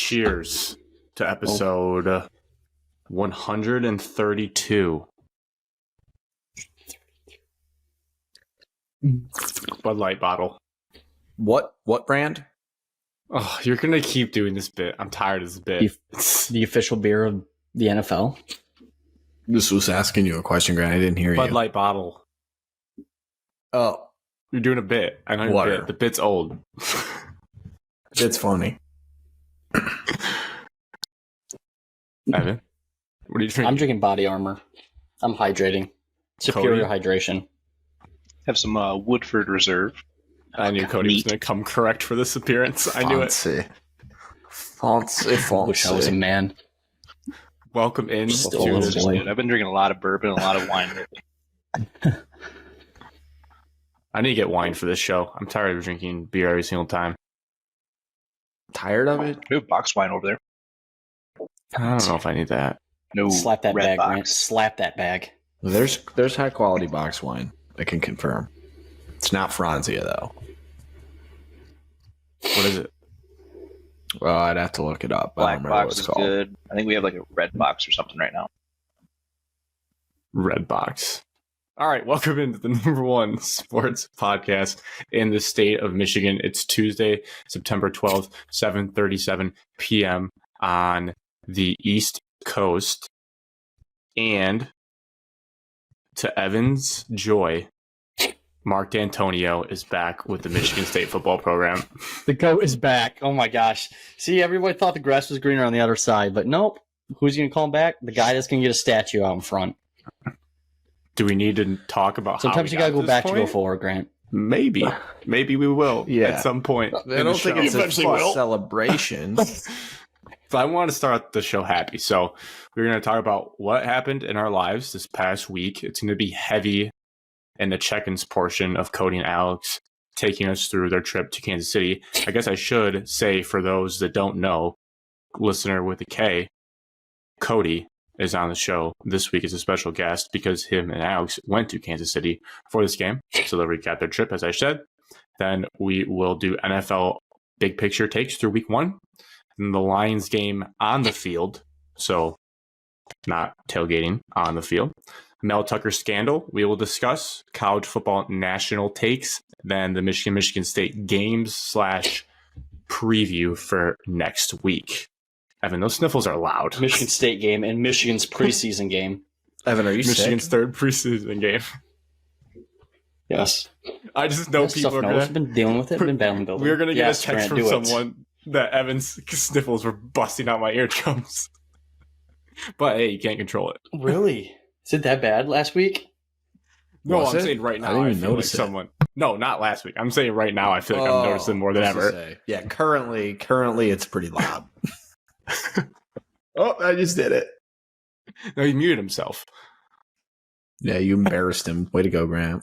Cheers to episode 132. Bud Light bottle. What brand? Oh, you're going to keep doing this bit. I'm tired of this bit. The official beer of the NFL. This was asking you a question, Grant. I didn't hear Bud you. Light bottle. Oh, You're doing a bit. I know your Water. bit. The bit's old. it's funny. Evan, what are you drinking? I'm drinking Body Armor. I'm hydrating. Superior hydration. Have some Woodford Reserve. I knew Cody was going to come correct for this appearance. I knew it. Fancy. Wish I was a man. Welcome in Still to a This is boy. good. I've been drinking a lot of bourbon, a lot of wine lately. I need to get wine for this show. I'm tired of drinking beer every single time. Tired of it? We have box wine over there. I don't know if I need that. No, Slap that red bag, box. Grant. Slap that bag. There's high quality box wine. I can confirm. It's not Franzia though. What is it? Well, I'd have to look it up. I Black don't remember what box it's is called. good. I think we have like a red box or something right now. Red Box. All right, welcome into the number one sports podcast in the state of Michigan. It's Tuesday, September 12th, 7:37 p.m. on the East Coast. And to Evan's joy, Mark Dantonio is back with the Michigan State football program. The goat is back. Oh my gosh. See, everybody thought the grass was greener on the other side, but nope. Who's going to call him back? The guy that's going to get a statue out in front. Do we need to talk about Sometimes how you got got to go this back point? to go forward, Grant. Maybe we will at some point. I don't think it's a Eventually full will. celebration. So I want to start the show happy. So we're going to talk about what happened in our lives this past week. It's going to be heavy in the check-ins portion of Cody and Alex taking us through their trip to Kansas City. I guess I should say, for those that don't know, listener with a K, Cody is on the show this week as a special guest because him and Alex went to Kansas City for this game. So they'll recap their trip, as I said. Then we will do NFL big picture takes through week one. And the Lions game on the field. So not tailgating on the field. Mel Tucker scandal. We will discuss college football national takes. Then the Michigan State games / preview for next week. Evan, those sniffles are loud. Michigan State game and Michigan's preseason game. Evan, are you Michigan's sick? third preseason game. Yes. I just know This people stuff are knows. going Been dealing with it. Been battling building. we're gonna get Yes, a text Grant, from do it. someone that Evan's sniffles were busting out my eardrums. But hey, you can't control it. Really? Is it that bad last week? No, Was I'm it? saying right I now. didn't I, even feel like notice it. someone. No, not last week. I'm saying right now. I feel like I'm noticing more than ever. Yeah, currently it's pretty loud. Oh, I just did it. No, he muted himself. Yeah, you embarrassed him. Way to go, Grant.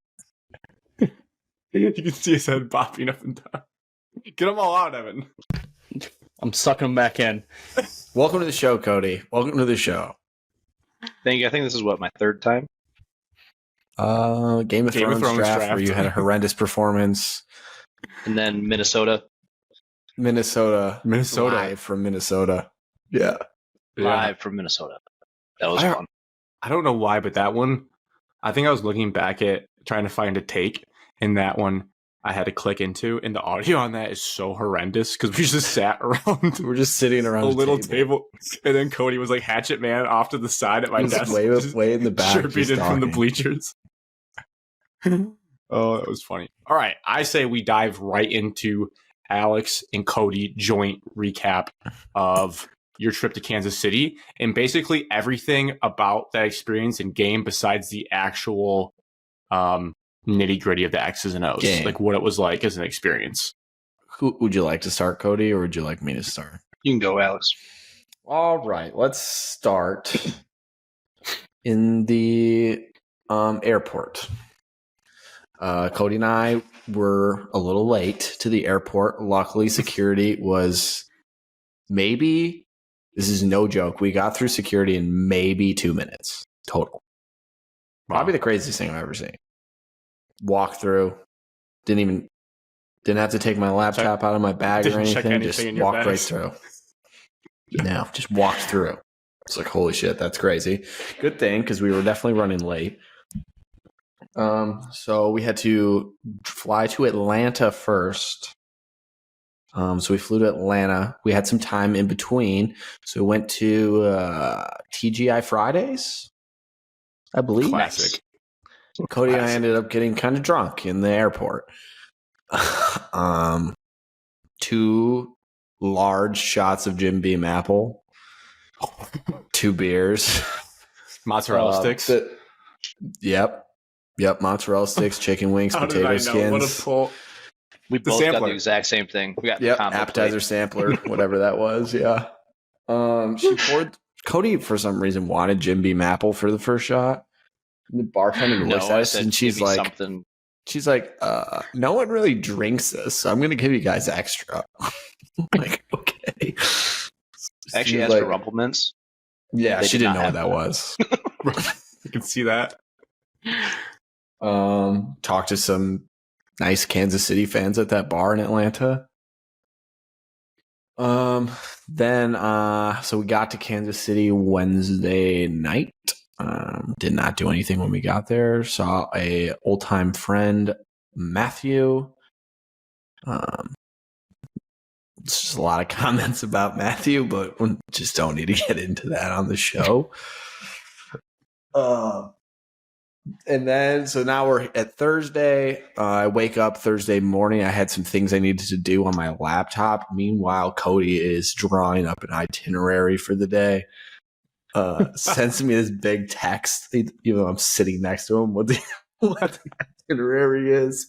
You can see his head bopping up and down. Get them all out, Evan. I'm sucking them back in. Welcome to the show, Cody. Welcome to the show. Thank you. I think this is my third time. Game of Thrones draft where you had a horrendous performance. And then Minnesota. Minnesota Minnesota. live from Minnesota. Yeah. Live from Minnesota. That was fun. I don't know why, but that one, I think I was looking back at trying to find a take, and that one I had to click into, and the audio on that is so horrendous because we just sat around We're just sitting around a little table, and then Cody was like Hatchet Man off to the side at my Just desk, way in the back. chirping just in from the talking. bleachers. Oh, that was funny. All right, I say we dive right into Alex and Cody joint recap of your trip to Kansas City and basically everything about that experience and game besides the actual nitty gritty of the X's and O's, Game. like what it was like as an experience. Who would you like to start, Cody, or would you like me to start? You can go, Alex. All right, let's start in the airport. Cody and I were a little late to the airport. Luckily, security was maybe, this is no joke, we got through security in maybe 2 minutes total. Probably the craziest thing I've ever seen. Walk through, didn't have to take my laptop out of my bag or Didn't check anything. anything Just in your walked right bags. through. No, just walked through. It's like, holy shit, that's crazy. Good thing, because we were definitely running late. So we had to fly to Atlanta first. So we flew to Atlanta. We had some time in between. So we went to TGI Fridays, I believe. Classic. Cody and I ended up getting kind of drunk in the airport. 2 large shots of Jim Beam apple, 2 beers, Mozzarella sticks. Yep, mozzarella sticks, chicken wings, How did I potato know? What a skins. pull. We The both got sampler. the exact same thing. We got Yep, combo appetizer plate. sampler, whatever that was. Yeah. She poured. Cody, for some reason, wanted Jim Beam apple for the first shot. And the bartender No, looks I at us said, and she's give me like, something. no one really drinks this, so I'm going to give you guys extra. I'm like, okay. I actually She's asked like, for Rumple Mints. Yeah, They she did didn't not know what have that was. You can see that. Talked to some nice Kansas City fans at that bar in Atlanta. Then so we got to Kansas City Wednesday night. Did not do anything when we got there. Saw a old time friend, Matthew. It's just a lot of comments about Matthew, but we just don't need to get into that on the show. And then, so now we're at Thursday. I wake up Thursday morning. I had some things I needed to do on my laptop. Meanwhile, Cody is drawing up an itinerary for the day. Sends me this big text, even though I'm sitting next to him, what the itinerary is.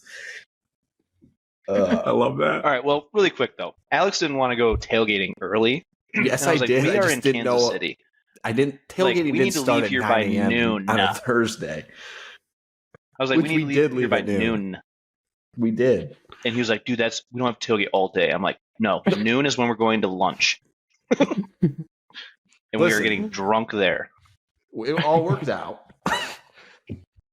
I love that. All right. Well, really quick though, Alex didn't want to go tailgating early. Yes, And I was like, did. We I are just in didn't Kansas know. City. I didn't. Like, Tailgating we didn't need to start leave at here 9 by a.m. noon. on a Thursday. I was like, Which we need to we did leave here leave by at noon. noon. We did. And he was like, dude, we don't have to tailgate all day. I'm like, no, noon is when we're going to lunch. And we are Listen. getting drunk there. It all worked out.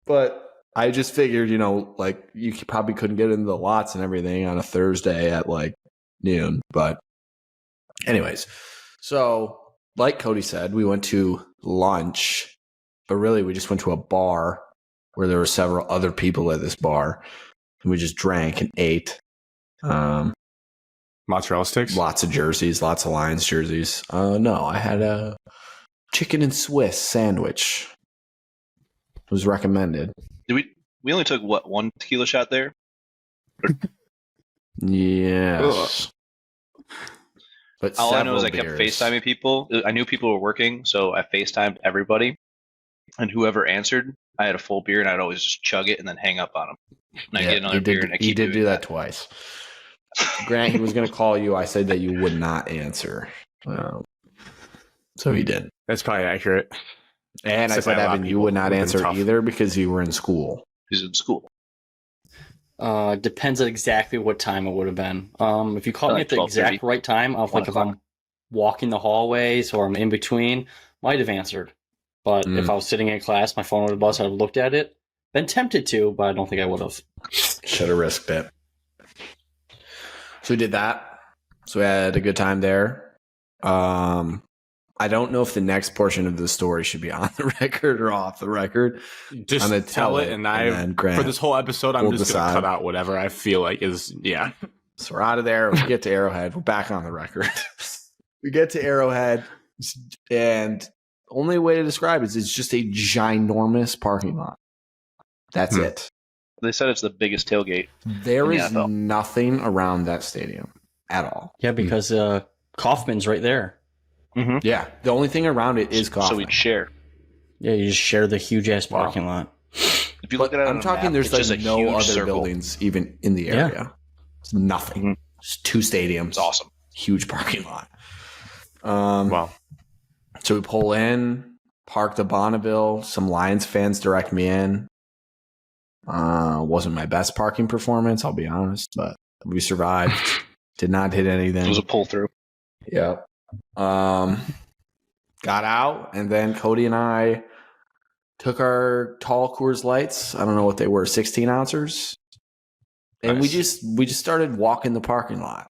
But I just figured, like you probably couldn't get into the lots and everything on a Thursday at like noon. But anyways, so like Cody said, we went to lunch, but really we just went to a bar where there were several other people at this bar. And we just drank and ate. Mozzarella sticks? Lots of jerseys, lots of Lions jerseys. No, I had a chicken and Swiss sandwich. It was recommended. We only took one tequila shot there? Yes. But All I know is I several kept beers. FaceTiming people. I knew people were working, so I FaceTimed everybody. And whoever answered, I had a full beer, and I'd always just chug it and then hang up on them. And I get another beer, and I keep He did doing do that twice. Grant, he was going to call you. I said that you would not answer. So he did. That's probably accurate. And I Except by said, a lot of Evan, you people. would not Would've been answer tough. either because you were in school. He's in school. Depends on exactly what time it would have been. If you called me Like at the 12:30. exact right time, of like if I'm walking the hallways or I'm in between, might have answered. But if I was sitting in class, my phone would have buzzed. I'd have looked at it, been tempted to, but I don't think I would have. Should have risked it. So we did that. So we had a good time there. I don't know if the next portion of the story should be on the record or off the record. Just I'm gonna tell it, and then Grant for this whole episode, I'm will just going to decide. cut out whatever I feel like is, yeah. So we're out of there. We get to Arrowhead. We're back on the record. We get to Arrowhead, and the only way to describe it is it's just a ginormous parking lot. That's it. They said it's the biggest tailgate. There in the is NFL. nothing around that stadium at all. Yeah, because Kaufman's right there. Yeah, the only thing around it is coffee. So we'd share. Yeah, you just share the huge ass parking lot. If you look at it on I'm a talking map, there's it's just like a no huge other circle. buildings even in the area. It's nothing. Mhm. It's 2 stadiums. It's awesome. Huge parking lot. Wow. So we pull in, park the Bonneville. Some Lions fans direct me in. Wasn't my best parking performance, I'll be honest, but we survived. Did not hit anything. It was a pull through. Yep. Got out, and then Cody and I took our tall Coors Lights. I don't know what they were, 16 ounces. And Nice. we just started walking the parking lot.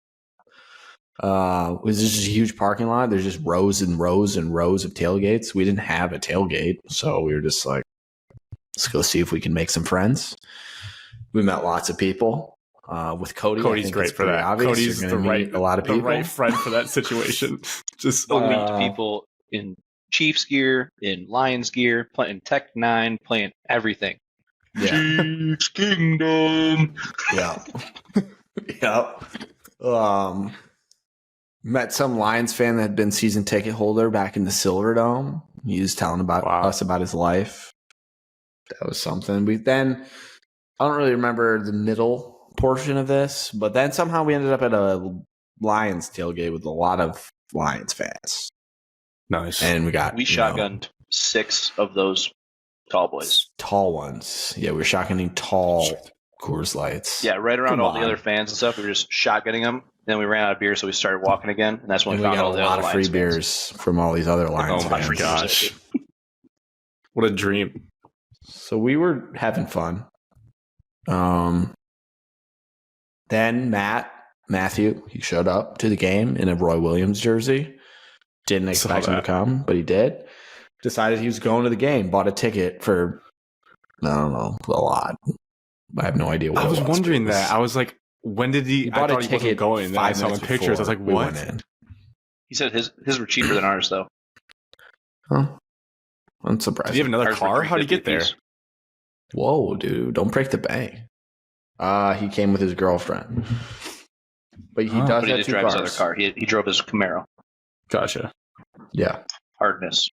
It was just a huge parking lot. There's just rows and rows and rows of tailgates. We didn't have a tailgate, so we were just like, let's go see if we can make some friends. We met lots of people. With Cody, Cody's great for that. Obvious. Cody's a lot of people. the right friend for that situation. Just We'll meet people in Chiefs gear, in Lions gear, playing Tech 9, playing everything. Yeah. Chiefs Kingdom. Yeah. Yep. Met some Lions fan that had been season ticket holder back in the Silverdome. He was telling us about his life. That was something. I don't really remember the middle portion of this, but then somehow we ended up at a Lions tailgate with a lot of Lions fans. Nice. And we shotgunned 6 of those tall boys. Tall ones. Yeah, we were shotgunning tall Coors Lights. Yeah, right around all the other fans and stuff. We were just shotgunning them. Then we ran out of beer, so we started walking again. And that's when we found got all a the lot other of free Lions beers from all these other Lions fans. Oh my gosh. What a dream. So we were having fun. Then Matthew, he showed up to the game in a Roy Williams jersey. Didn't expect him to come, but he did. Decided he was going to the game. Bought a ticket for, I don't know, a lot. I have no idea what I was wondering but it was- that. I was like, when did he? bought I a thought he ticket wasn't going. Then I 5 saw minutes the pictures. I was like, before we what? went in. He said his were cheaper than ours, though. Huh? I'm Did surprised. he have another Ours were car? How did he get there? $3.50 apiece. Whoa, dude! Don't break the bank. He came with his girlfriend, but he does But he have did 2 drive cars. his other car. He drove his Camaro. Gotcha. Yeah. Hardness.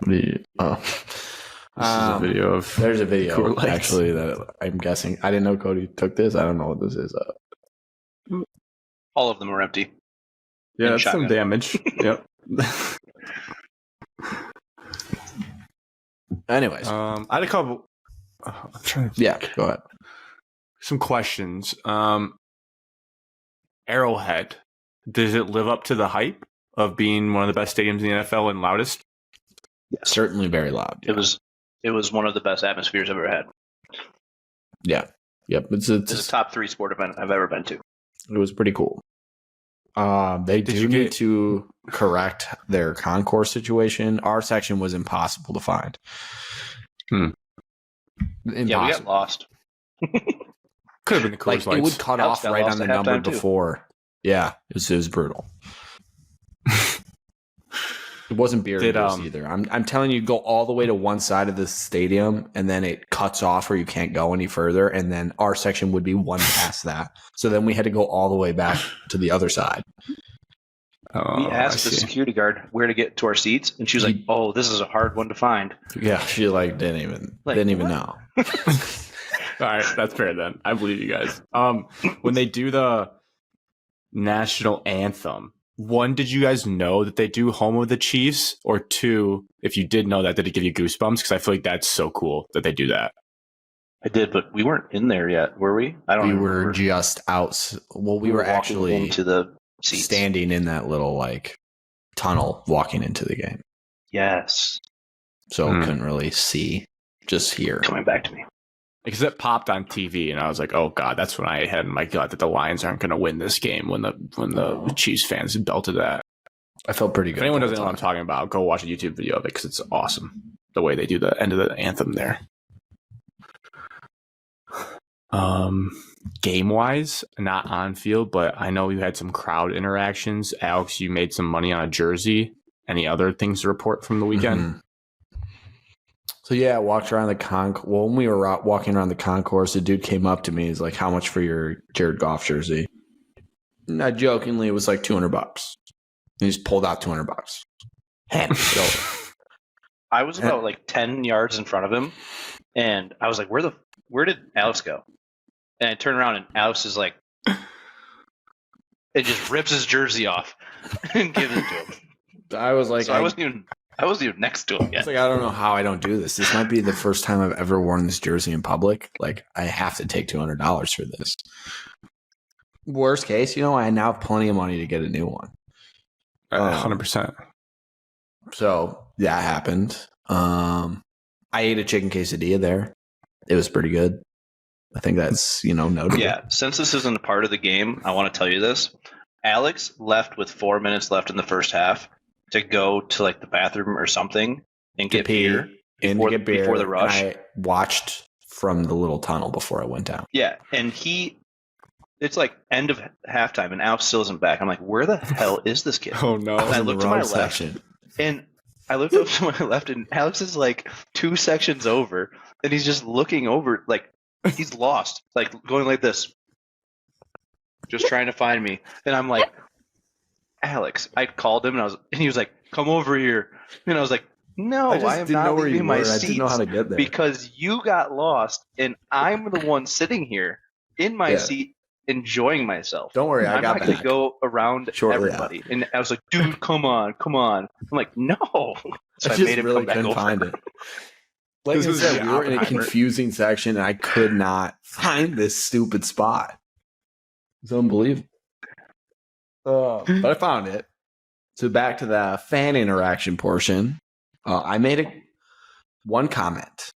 This is a video of. There's a video Coors Lights. actually that I'm guessing. I didn't know Cody took this. I don't know what this is. All of them are empty. Yeah, and that's some shotgun. damage. Yep. Anyways, I had a couple. I'm trying to. yeah, go ahead. Some questions. Arrowhead, does it live up to the hype of being one of the best stadiums in the NFL and loudest? Certainly very loud. It was one of the best atmospheres I've ever had. Yeah. Yep. It's a top 3 sport event I've ever been to. It was pretty cool. They Did do you need get- to correct their concourse situation. Our section was impossible to find. Hmm. Impossible. Yeah, we got lost. Could have been the Coors Like Lights. it would cut Alex off got right lost on the at number halftime, too. before. Yeah, it was brutal. It wasn't beer Did, beers either. I'm telling you, go all the way to one side of the stadium, and then it cuts off where you can't go any further. And then our section would be one past that. So then we had to go all the way back to the other side. Oh, We asked I the see. security guard where to get to our seats, and she was like, "Oh, this is a hard one to find." Yeah, she didn't even know. All right, that's fair then. I believe you guys. When they do the national anthem, 1, did you guys know that they do Home of the Chiefs? Or 2, if you did know that, did it give you goosebumps? Because I feel like that's so cool that they do that. I did, but we weren't in there yet, were we? I don't. We remember. were just out. Well, we were walking actually into the seats. standing in that little like tunnel walking into the game. Yes, So couldn't really see, just hear. coming back to me. Because it popped on TV, and I was like, "Oh God!" That's when I had in my gut that the Lions aren't going to win this game when the Chiefs fans belted that. I felt pretty good. If anyone the doesn't know whole what I'm talking about, go watch a YouTube video of it because it's awesome the way they do the end of the anthem there. Game wise, not on field, but I know you had some crowd interactions. Alex, you made some money on a jersey. Any other things to report from the weekend? Mhm. So yeah, I walked around well, when we were walking around the concourse, a dude came up to me. He's like, "How much for your Jared Goff jersey?" And I jokingly, it was like $200. And he just pulled out $200. Hand it over. I was about like 10 yards in front of him, and I was like, "Where did Alex go?" And I turn around, and Alex is like, it just rips his jersey off and gives it to him. I was like, So I wasn't even next to him It's yet. like, I don't know how I don't do this. This might be the first time I've ever worn this jersey in public. Like, I have to take $200 for this. Worst case, I now have plenty of money to get a new one. 100%. So that happened. I ate a chicken quesadilla there. It was pretty good. I think that's, notable. Yeah, since this isn't a part of the game, I want to tell you this. Alex left with 4 minutes left in the first half to go to like the bathroom or something and get beer before the rush. And I watched from the little tunnel before I went down. Yeah, and it's like end of halftime, and Alex still isn't back. I'm like, where the hell is this kid? Oh no! And I looked to my left, and I looked up to my left, and Alex is like 2 sections over, and he's just looking over, like he's lost, like going like this, just trying to find me. And I'm like, Alex, I called him, and he was like, come over here, and I was like, no, I am not leaving my seat. I didn't know how to get there because you got lost, and I'm the one sitting here in my seat enjoying myself. Don't worry, I'm got not going to go around everybody. And I was like, dude, come on. I'm like, no. So I made him come back over. Find it. Like I said, we were in a confusing section, and I could not find this stupid spot. It's unbelievable. But I found it. So back to the fan interaction portion. I made one comment.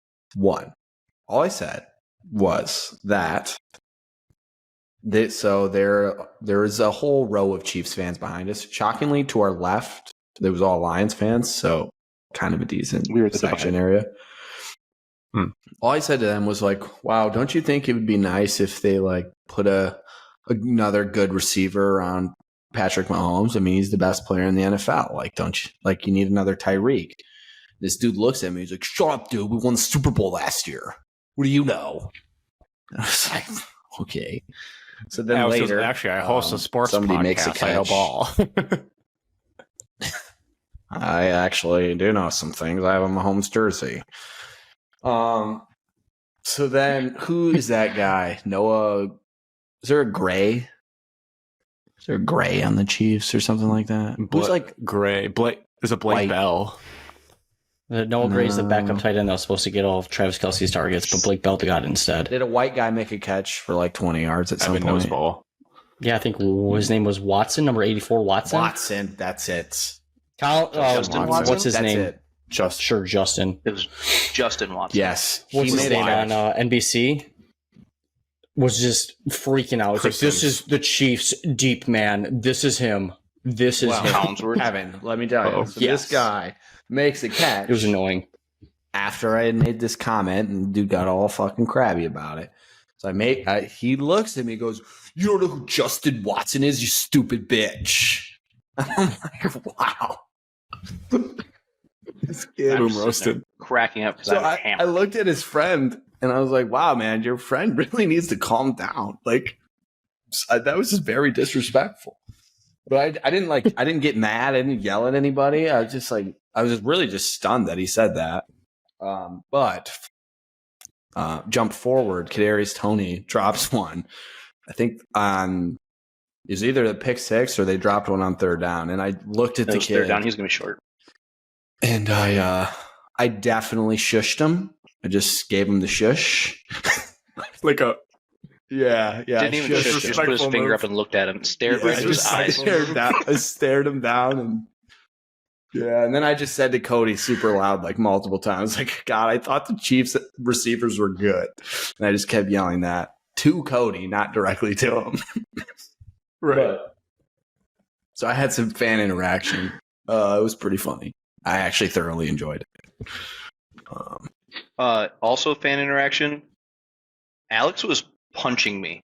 All I said was that so there is a whole row of Chiefs fans behind us. Shockingly, to our left, there was all Lions fans, so kind of a decent section area. All I said to them was like, wow, don't you think it would be nice if they like put another good receiver on Patrick Mahomes? I mean, he's the best player in the NFL. Like, don't you like you need another Tyreek? This dude looks at me. He's like, shut up, dude. We won the Super Bowl last year. What do you know? And I was like, okay. So then later, actually, I host a sports somebody podcast. Makes a catch. I know ball. I actually do know some things. I have a Mahomes jersey. So then who is that guy? Noah? Is there a Gray? Is there a Gray on the Chiefs or something like that? Who's like Gray? Blake? Is it Blake Bell? Noah Gray's the backup tight end that was supposed to get all of Travis Kelce's targets, but Blake Bell got it instead. Did a white guy make a catch for like 20 yards at some point? Ball. Yeah, I think his name was Watson, number 84, Watson. Watson, that's it. Justin Watson? What's his name? It. Justin. It was Justin Watson. Yes. What's his name on NBC? Was just freaking out. Like, this is the Chiefs' deep man. This is him. This is him. Evan, let me tell you. So this guy makes a catch. It was annoying. After I had made this comment, and the dude got all fucking crabby about it. So he looks at me and goes, you don't know who Justin Watson is, you stupid bitch. I'm like, wow. This kid roasted. Cracking up. So I looked at his friend and I was like, wow, man, your friend really needs to calm down. Like, that was just very disrespectful. But I didn't get mad. I didn't yell at anybody. I was just really just stunned that he said that. But jump forward, Kadarius Toney drops one. I think on it was either the pick six or they dropped one on third down. And I looked at the kid. Third down, he's gonna be short. And I definitely shushed him. I just gave him the shush. Like a Didn't even shush, just put his finger up and looked at him, stared right into his eyes. I stared him down and and then I just said to Cody super loud, like multiple times, like, God, I thought the Chiefs receivers were good. And I just kept yelling that to Cody, not directly to him. Right. So I had some fan interaction. It was pretty funny. I actually thoroughly enjoyed it. Also, fan interaction. Alex was punching me.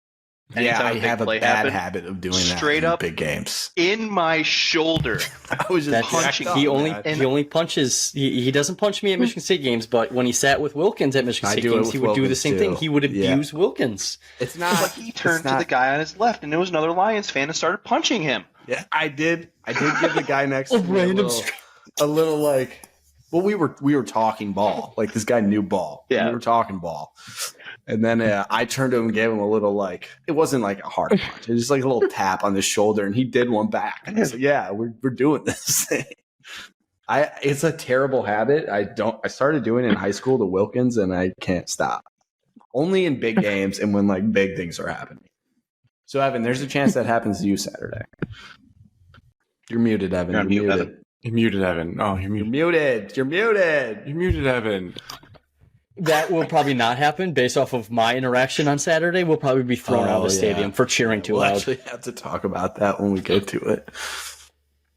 Yeah, I have a bad habit of doing that straight up in big games. In my shoulder. I was just punching. He only punches. He doesn't punch me at Michigan State games, but when he sat with Wilkins at Michigan State games, he would do the same thing. He would abuse Wilkins. It's not. But he turned to the guy on his left, and there was another Lions fan and started punching him. Yeah, I did give the guy next to me a little like. Well, we were talking ball. Like, this guy knew ball. Yeah, we were talking ball. And then I turned to him and gave him a little, like, it wasn't like a hard punch. It was just like a little tap on the shoulder, and he did one back. And I was like, yeah, we're doing this thing. It's a terrible habit. I started doing it in high school to Wilkins, and I can't stop. Only in big games and when, like, big things are happening. So, Evan, there's a chance that happens to you Saturday. You're muted, Evan. You're muted. You're muted, Evan. Oh, you're muted. You're muted. You're muted. You're muted, Evan. That will probably not happen based off of my interaction on Saturday. We'll probably be thrown out of the stadium for cheering too we'll loud. Actually have to talk about that when we get to it.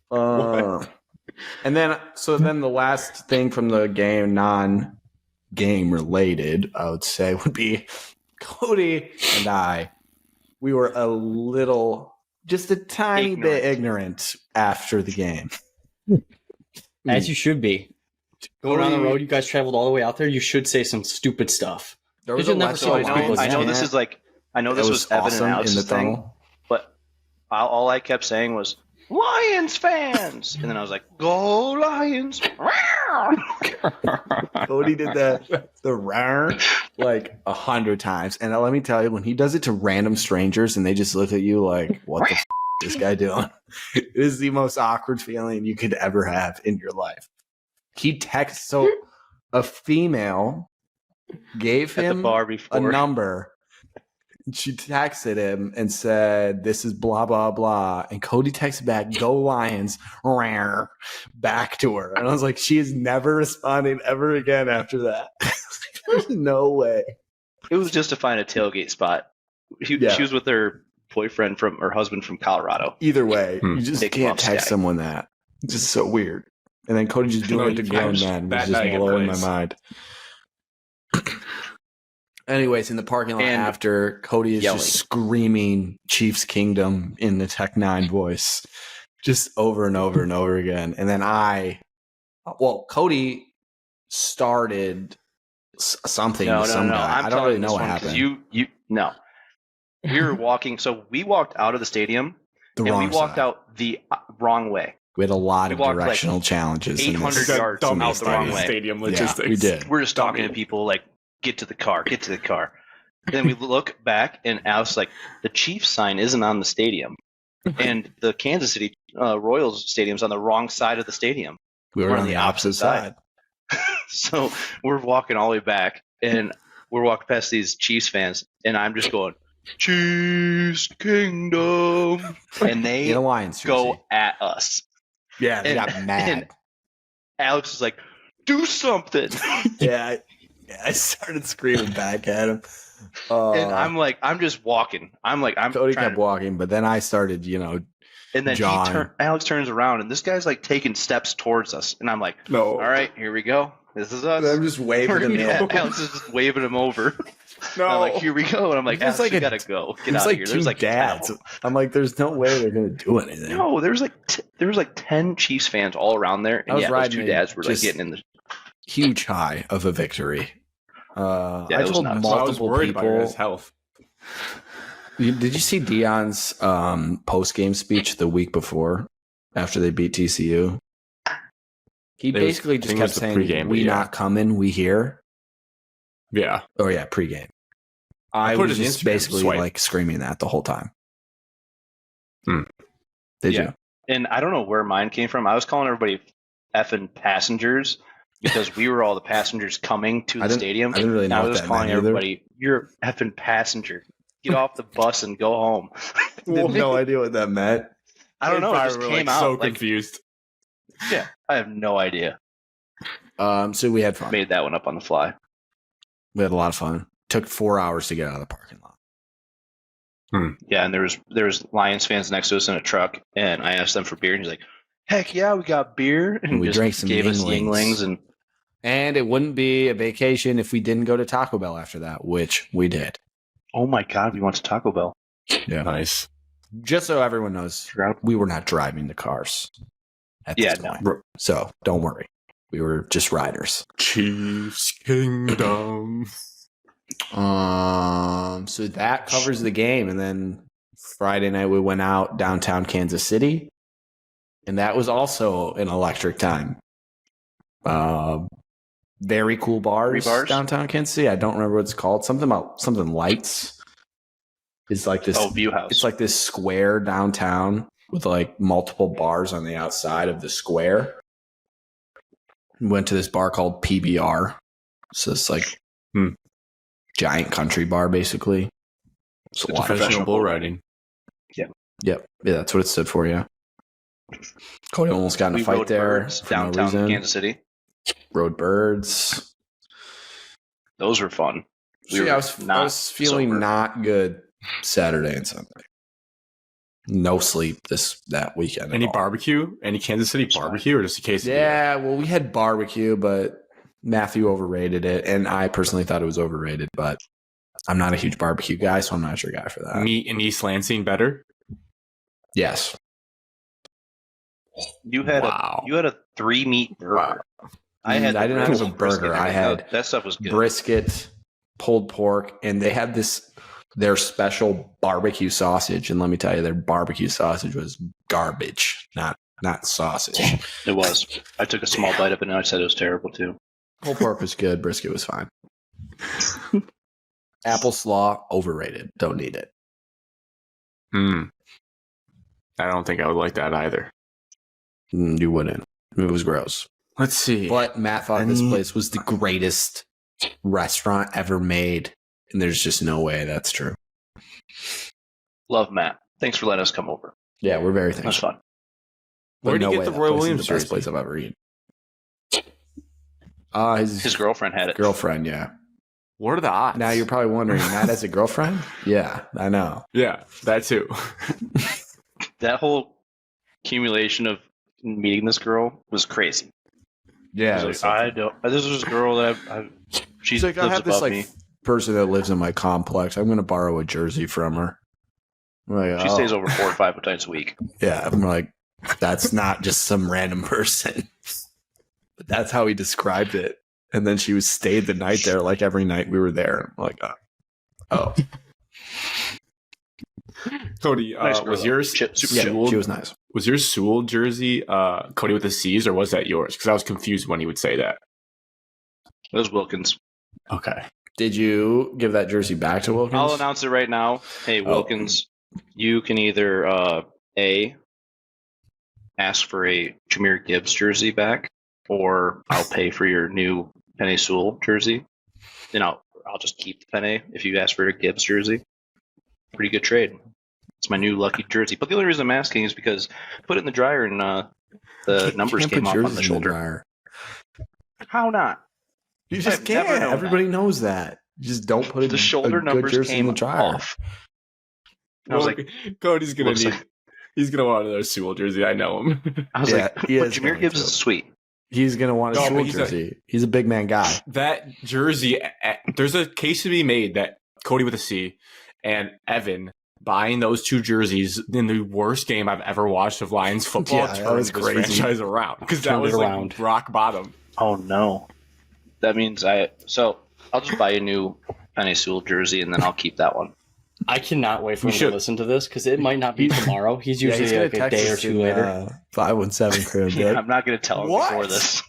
And then the last thing from the game, non-game related, I would say, would be Cody and I. We were just a tiny bit ignorant after the game. As you should be. Going on the road, you guys traveled all the way out there. You should say some stupid stuff. There was You'll never see I those people know again. this is like, I know this was Evan and Alex's thing, but all I kept saying was, Lions fans! And then I was like, go Lions! Cody did the rar like 100 times. And let me tell you, when he does it to random strangers and they just look at you like, what the is this guy doing? It is the most awkward feeling you could ever have in your life. He texts, so a female gave him a number. She texted him and said, this is blah, blah, blah. And Cody texted back, go Lions, rar, back to her. And I was like, she is never responding ever again after that. There's no way. It was just to find a tailgate spot. She was with her boyfriend her husband from Colorado. Either way, you just can't text someone that. It's just so weird. And then Cody just doing it to grown men was just blowing my mind. Anyways, in the parking lot after, Cody is just screaming Chiefs Kingdom in the Tech 9 voice, just over and over and over again. And then Cody started something with some guy. I don't really know what happened. No. We were walking, so we walked out of the stadium, we walked out the wrong way. We had a lot of directional challenges. 800 yards out the wrong way. Stadium logistics. Yeah, we did. We're just talking to people like, get to the car. And then we look back, and Alex like, the Chiefs sign isn't on the stadium. And the Kansas City Royals stadium's on the wrong side of the stadium. We were on the opposite side. So we're walking all the way back, and we're walking past these Chiefs fans, and I'm just going, Chiefs Kingdom. And they go at us. Yeah, they got mad. And Alex is like, do something. Yeah, I started screaming back at him. And I'm just walking. Cody kept walking, but then I started, and then Alex turns around, and this guy's like taking steps towards us. And I'm like, no. All right, here we go. This is us. And I'm just waving him over. Alex is just waving him over. No. I'm like, here we go. And I'm like, Alex, you gotta go. Get out of here. There's like dads. I'm like, there's no way they're gonna do anything. No, there was like 10 Chiefs fans all around there, and those two dads were like getting in the huge high of a victory. I told multiple people about his health. Did you see Deion's post-game speech the week before after they beat TCU? He basically just kept saying, "We not coming, we here." Yeah. Oh yeah, pregame. I was just basically like screaming that the whole time. Did you? And I don't know where mine came from. I was calling everybody effing passengers because we were all the passengers coming to the stadium. I didn't really know I was calling everybody, "You're an effing passenger. Get off the bus and go home." I have no idea what that meant. I don't know. It just came out. So confused. Yeah, I have no idea. So we had fun. Made that one up on the fly. We had a lot of fun. Took 4 hours to get out of the parking lot. Yeah, and there was Lions fans next to us in a truck, and I asked them for beer, and he's like, "Heck yeah, we got beer," and we drank some Yinglings, and it wouldn't be a vacation if we didn't go to Taco Bell after that, which we did. Oh my God, we went to Taco Bell. Yeah, nice. Just so everyone knows, we were not driving the cars at this point. No. So don't worry. We were just riders. Chiefs Kingdom. So that covers the game. And then Friday night we went out downtown Kansas City. And that was also an electric time. Very cool bars downtown Kansas City. I don't remember what it's called. Something lights. It's like this. Oh, View House. It's like this square downtown with like multiple bars on the outside of the square. We went to this bar called PBR. So it's like giant country bar, basically. It's professional bull riding. Yeah. Yep. Yeah, that's what it stood for, yeah. Cody almost got in a fight there. Downtown Kansas City. Rode birds. Those were fun. I was feeling not good Saturday and Sunday. No sleep that weekend. Any barbecue? Any Kansas City barbecue, or just a case? Yeah, well, we had barbecue, but Matthew overrated it, and I personally thought it was overrated. But I'm not a huge barbecue guy, so I'm not your guy for that. Meat in East Lansing better? Yes. You had a 3-meat burger. Wow. I didn't have a burger. I had that stuff was good. Brisket, pulled pork, and they had their special barbecue sausage. And let me tell you, their barbecue sausage was garbage, not sausage. It was. I took a small bite of it and I said it was terrible too. Pulled pork was good. Brisket was fine. Apple slaw, overrated. Don't need it. I don't think I would like that either. You wouldn't. It was gross. Let's see. But Matt thought this place was the greatest restaurant ever made. And there's just no way that's true. Love Matt. Thanks for letting us come over. Yeah, we're very That's thankful. fun. Where did you get the Roy Williams the best jersey? place I've ever eaten. His girlfriend had it. Girlfriend, yeah. What are the odds? Now you're probably wondering, Matt has a girlfriend? Yeah, I know. Yeah, that too. That whole accumulation of meeting this girl was crazy. Yeah, This is a girl that she's like, I lives have this above me. person that lives in my complex. I'm going to borrow a jersey from her. I'm like, She stays over 4 or 5 times a week. Yeah, I'm like, that's not just some random person. But that's how he described it. And then she stayed the night there, like every night we were there. I'm like, oh. Cody, Nice girl, was though. yours Super Yeah, Sewell? she was nice. Was your Sewell jersey Cody with the C's, or was that yours? Because I was confused when he would say that. It was Wilkins. Okay. Did you give that jersey back to Wilkins? I'll announce it right now. Hey, Wilkins, you can either ask for a Jameer Gibbs jersey back, or I'll pay for your new Penei Sewell jersey. Then I'll just keep the Penei if you ask for a Gibbs jersey. Pretty good trade. It's my new lucky jersey. But the only reason I'm asking is because I put it in the dryer and the numbers Can't came put off on jerseys the in shoulder. dryer. How not? You just I've never can't. known Everybody knows that. You just don't put it. The shoulder a good numbers jersey in came the dryer. off. I was like, Cody's gonna looks need. like- He's gonna want another Sewell jersey. I know him. I was Yeah, like, he but is Jameer going Gibbs to. is sweet. He's gonna want a No, but Sewell he's jersey. He's a big man guy. That jersey. There's a case to be made that Cody with a C and Evan buying those two jerseys in the worst game I've ever watched of Lions football Yeah, that turned was this crazy. franchise around, because that Turned was it like around. rock bottom. Oh no. That means so I'll just buy a new Penei Sewell jersey and then I'll keep that one. I cannot wait for You him should. to listen to this because it might not be tomorrow. He's Yeah, usually he's gonna like a text day or us two in, later. 517 crib. Yeah, I'm not going to tell him What? before this.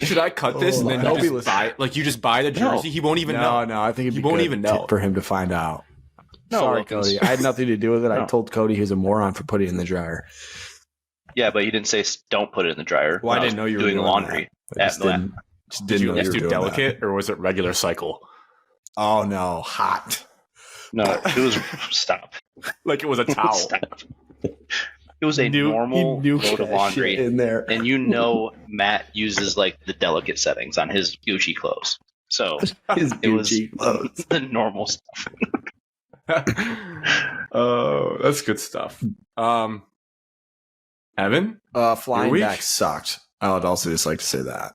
Should I cut this and then Oh, you just buy? Like you just buy the jersey. He won't even know. No, I think it'd He be won't good even know. for him to find out. No, Sorry, Wilkins. Cody. I had nothing to do with it. I No. told Cody he was a moron for putting it in the dryer. Yeah, but you didn't say don't put it in the dryer. Well, I when didn't know you were doing doing laundry. I just didn't, Did you know just were do doing delicate or was it regular cycle? that. Oh no, hot. No, it was stop. Like it was a towel. Stop. It was a He normal knew load of that laundry. shit in there. And you know Matt uses like the delicate settings on his Gucci clothes. So His it was Gucci clothes. the normal stuff. Oh, that's good stuff. Evan, Flying week? back sucked. I would also just like to say that.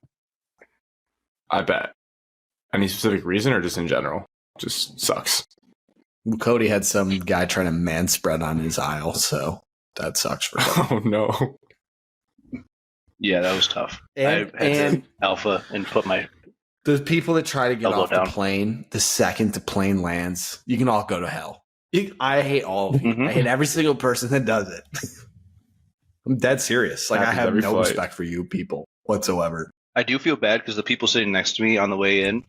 I bet. Any specific reason or just in general? Just sucks. Cody had some guy trying to man spread on his aisle, so that sucks for him. Oh no. Yeah, that was tough. And- I had and- to alpha and put my The people that try to get Elbow off down. the plane the second the plane lands, you can all go to hell. I hate all of you. Mhm. I hate every single person that does it. I'm dead serious. Like I Happens have every no flight. respect for you people whatsoever. I do feel bad because the people sitting next to me on the way in,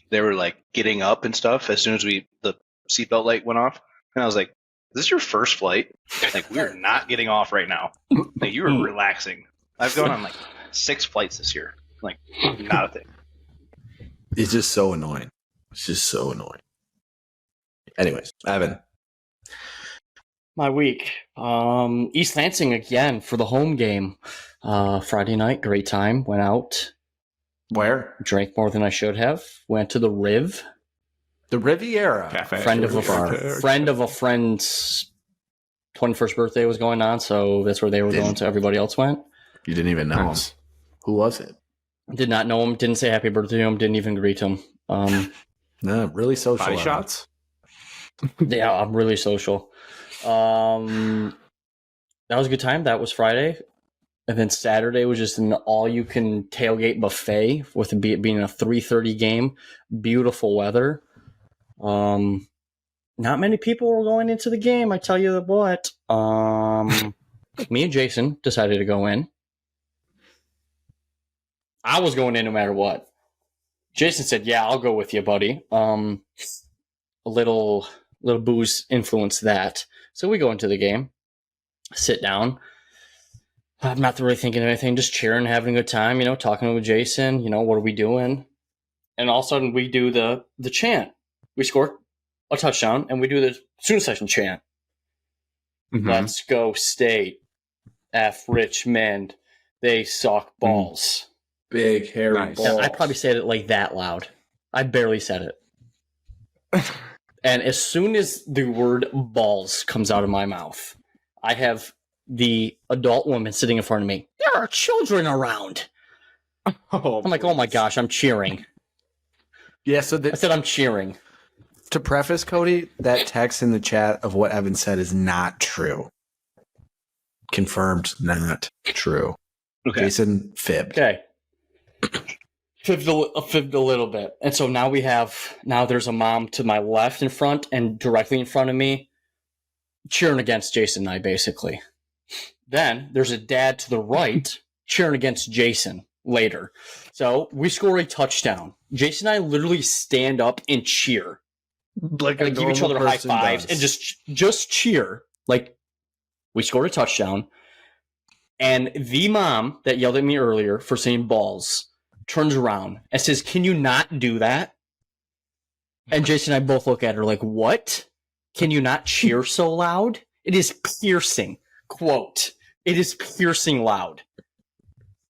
they were like getting up and stuff as soon as the seatbelt light went off, and I was like, "Is this your first flight? Like we are not getting off right now. Like you are relaxing." I've gone on like 6 flights this year. Like not a thing. It's just so annoying. It's just so annoying. Anyways, Evan. My week. East Lansing again for the home game. Friday night, great time. Went out. Where? Drank more than I should have. Went to the Riv. The Riviera. Cafe. Friend of a Riviera. friend of a friend's 21st birthday was going on, so that's where they were going. So everybody else went. You didn't even know him. Who was it? Did not know him. Didn't say happy birthday to him. Didn't even greet him. No, really social. Body shots? Yeah, I'm really social. That was a good time. That was Friday. And then Saturday was just an all-you-can tailgate buffet with it being a 3:30 game. Beautiful weather. Not many people were going into the game, I tell you what. Me and Jason decided to go in. I was going in no matter what. Jason said, "Yeah, I'll go with you, buddy." A little booze influenced that. So we go into the game, sit down. I'm not really thinking of anything, just cheering, having a good time, talking with Jason, what are we doing? And all of a sudden we do the chant. We score a touchdown and we do the student session chant. Mm-hmm. Let's go State. F Richmond. They suck balls. Big hairy balls. I probably said it like that loud. I barely said it. And as soon as the word balls comes out of my mouth, I have the adult woman sitting in front of me. There are children around. I'm like, oh my gosh, I'm cheering. Yeah, so I said I'm cheering. To preface, Cody, that text in the chat of what Evan said is not true. Confirmed, not true. Okay. Jason fibbed. Okay. Fibbed a little bit. And so now there's a mom to my left in front and directly in front of me cheering against Jason and I, basically. Then there's a dad to the right cheering against Jason later. So we score a touchdown. Jason and I literally stand up and cheer. Like and give each other high fives and just cheer. Like, we scored a touchdown. And the mom that yelled at me earlier for saying balls turns around and says, "Can you not do that?" And Jason and I both look at her like, "What? Can you not cheer so loud? It is piercing." Quote, "It is piercing loud."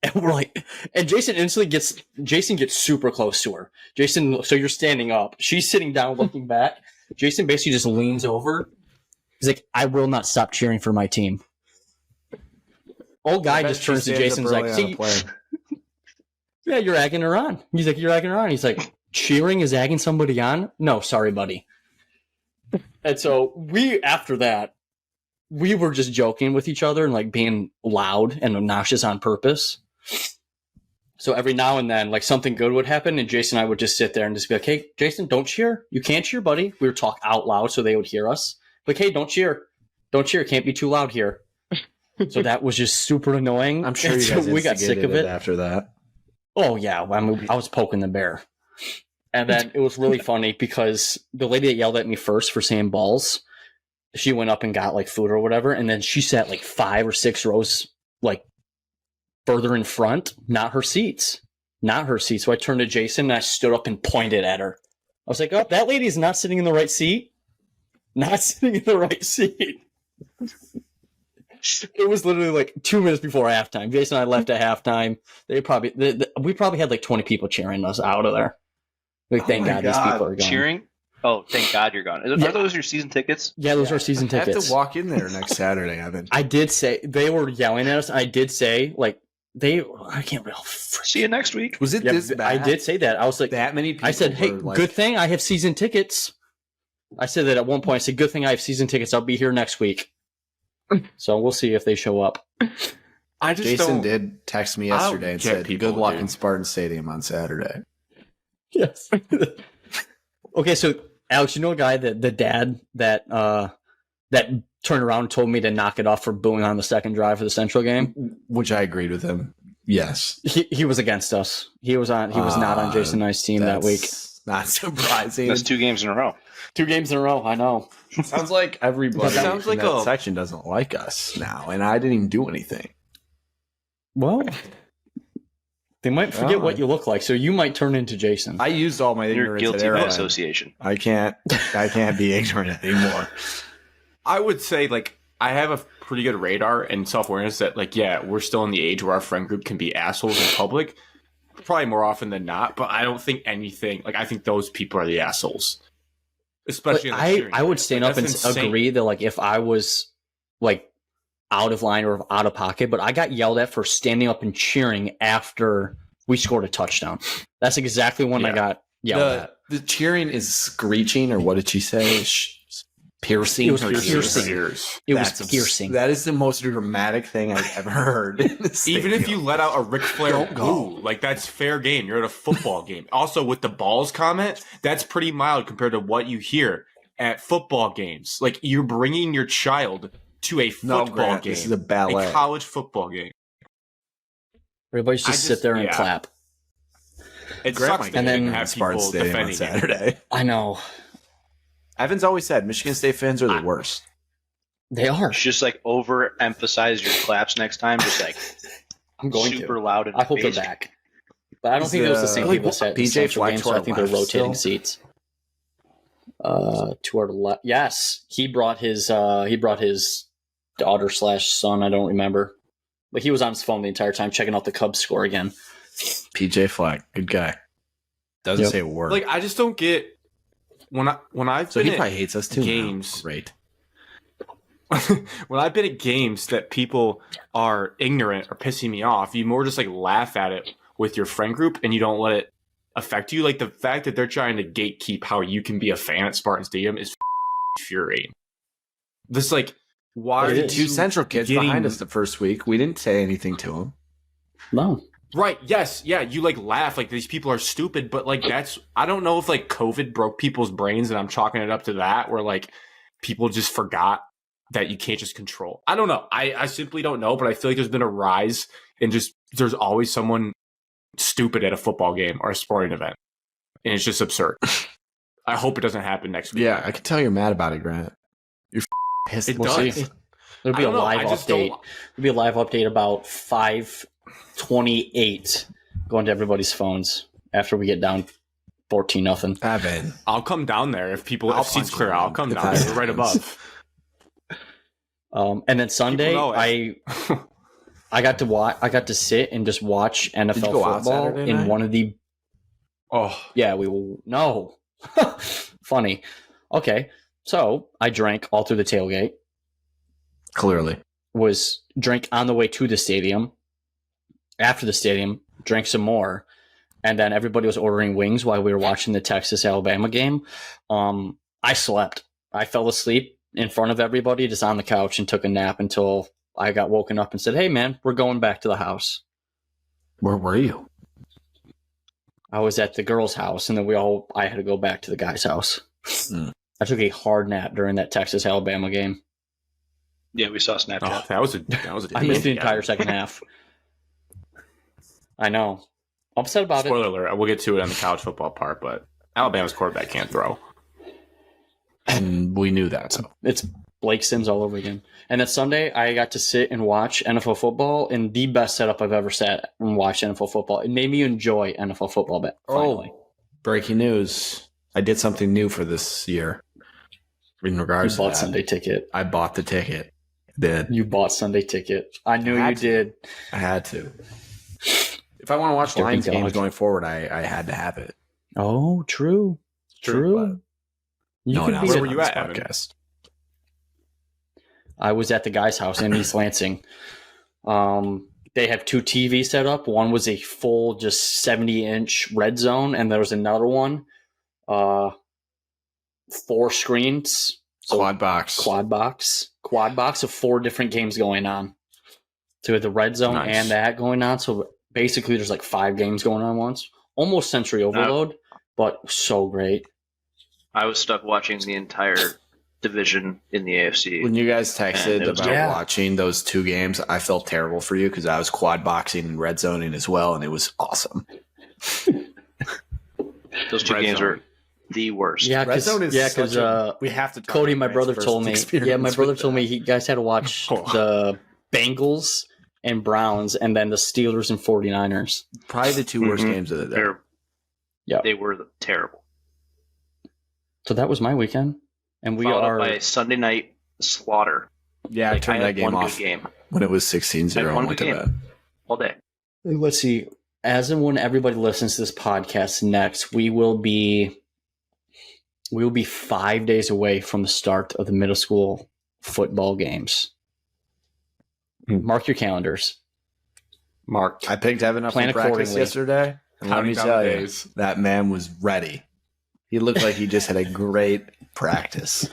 And we're like, and Jason gets super close to her. Jason, so you're standing up. She's sitting down looking back. Jason basically just leans over. He's like, "I will not stop cheering for my team." Old guy just turns to Jason and is like, "See, yeah, you're egging her on." He's like, "You're egging her on." He's like, "Cheering is egging somebody on? No, sorry, buddy." And so after that, we were just joking with each other and like being loud and obnoxious on purpose. So every now and then, like, something good would happen, and Jason and I would just sit there and just be like, "Hey, Jason, don't cheer. You can't cheer, buddy." We would talk out loud so they would hear us. Like, "Hey, don't cheer. Don't cheer. Can't be too loud here." So that was just super annoying. I'm sure you guys we got sick of it after that. Oh, yeah. I was poking the bear. And then it was really funny because the lady that yelled at me first for saying balls, she went up and got like food or whatever, and then she sat like 5 or 6 rows like further in front, not her seats. So I turned to Jason and I stood up and pointed at her. I was like, "Oh, that lady's not sitting in the right seat. Not sitting in the right seat." It was literally like 2 minutes before halftime. Jason and I left at halftime. We probably had like 20 people cheering us out of there. Like, thank God these people are gone. Cheering? Oh, thank God you're gone. Are those your season tickets? Yeah, those are season tickets. I have to walk in there next Saturday, Evan. I did say they were yelling at us. I did say like I can't really see you next week. Was it this bad? I did say that. I was like that many people. I said, "Hey, good thing I have season tickets." I said that at one point. I said, "Good thing I have season tickets. I'll be here next week." So we'll see if they show up. Jason did text me yesterday and said, "Good luck in Spartan Stadium on Saturday." Yes. Okay, so Alex, you know a guy the dad that turned around and told me to knock it off for booing on the second drive of the Central game? Which I agreed with him. Yes. He was against us. He was not on Jason and I's team that week. Not surprising. That's 2 games in a row. 2 games in a row, I know. Sounds like everybody in that section doesn't like us now, and I didn't even do anything. Well, they might forget what you look like, so you might turn into Jason. I used all my ignorance. You're guilty by association. I can't be ignorant anymore. I would say, like, I have a pretty good radar and self-awareness that, like, yeah, we're still in the age where our friend group can be assholes in public. probably more often than not, but I don't think anything. Like I think those people are the assholes. Especially, I would stand up and agree that like if I was like out of line or out of pocket, but I got yelled at for standing up and cheering after we scored a touchdown. That's exactly when I got yelled at. The cheering is screeching, or what did she say? Piercing. It was piercing. It was piercing. That is the most dramatic thing I've ever heard. Even if you let out a Ric Flair boo, like that's fair game. You're at a football game. Also, with the balls comment, that's pretty mild compared to what you hear at football games. Like you're bringing your child to a football game. This is a ballet. A college football game. Everybody just sit there and clap. It sucks and then have people defending on Saturday. I know. Evan's always said Michigan State fans are the worst. They are. Just like overemphasize your claps next time. Just like I'm going super loud and I hope they're back. But I don't think it was the same people that PJ Fleck game, so I think they're rotating seats. To our left. Yes, he brought his daughter / son. I don't remember, but he was on his phone the entire time checking out the Cubs score again. PJ Fleck, good guy. Doesn't say a word. Like I just don't get when I've been he probably hates us too. Games, right? When I've been at games that people are ignorant or pissing me off, you more just like laugh at it with your friend group and you don't let it affect you. Like the fact that they're trying to gatekeep how you can be a fan at Spartan Stadium is infuriating. This like why are the two Central kids behind us the first week? We didn't say anything to them. No. Right. Yes. Yeah. You like laugh like these people are stupid, but like that's I don't know if like COVID broke people's brains and I'm chalking it up to that where like people just forgot that you can't just control. I don't know. I simply don't know, but I feel like there's been a rise in just there's always someone stupid at a football game or a sporting event. And it's just absurd. I hope it doesn't happen next week. Yeah, I can tell you're mad about it, Grant. You're pissed. It does. There'll be a live update. There'll be a live update about 5:28 going to everybody's phones after we get down 14-0. Evan, I'll come down there if seats clear. I'll come down there right above. And then Sunday, I got to watch. I got to sit and just watch NFL football in one of the. Oh yeah, we will. No, funny. Okay, so I drank all through the tailgate. Clearly, drank on the way to the stadium. After the stadium, drank some more, and then everybody was ordering wings while we were watching the Texas-Alabama game. I slept. I fell asleep in front of everybody, just on the couch, and took a nap until I got woken up and said, "Hey, man, we're going back to the house." Where were you? I was at the girl's house, and then I had to go back to the guy's house. I took a hard nap during that Texas-Alabama game. Yeah, we saw Snapchat. Oh, that was a I missed the entire second half. I know. I'm upset about Spoiler alert. We'll get to it on the college football part, but Alabama's quarterback can't throw. And we knew that. So it's Blake Sims all over again. And then Sunday, I got to sit and watch NFL football in the best setup I've ever sat and watched NFL football. It made me enjoy NFL football finally. Breaking news. I did something new for this year. In regards to that. Sunday ticket. I bought the ticket. Did. You bought Sunday ticket. I knew you did. I had to. If I want to watch Lions games going forward, I had to have it. Oh, true. Where were you at, podcast? I was at the guy's house in East Lansing. They have two TVs set up. One was a full, just 70-inch red zone, and there was another one, 4 screens. So quad box of 4 different games going on. So we had the red zone and that going on. So basically, there's like 5 games going on once. Almost sensory overload, but so great. I was stuck watching the entire division in the AFC. When you guys texted about watching those 2 games, I felt terrible for you because I was quad boxing and red zoning as well, and it was awesome. Those 2 games were the worst. Yeah, because we have to. Cody, my brother, told me. Yeah, my brother told me you guys had to watch the Bengals and Browns, and then the Steelers and 49ers. Probably the 2 worst games of the day. Yeah, they were terrible. So that was my weekend, and we followed are by Sunday night slaughter. Yeah, I turned that game off when it was 16-0. I won the game all day. Let's see. as and when everybody listens to this podcast next, we will be 5 days away from the start of the middle school football games. Mark your calendars. Mark. I picked Evan up Plan for practice accordingly. yesterday, and let me tell you, that man was ready. He looked like he just had a great practice.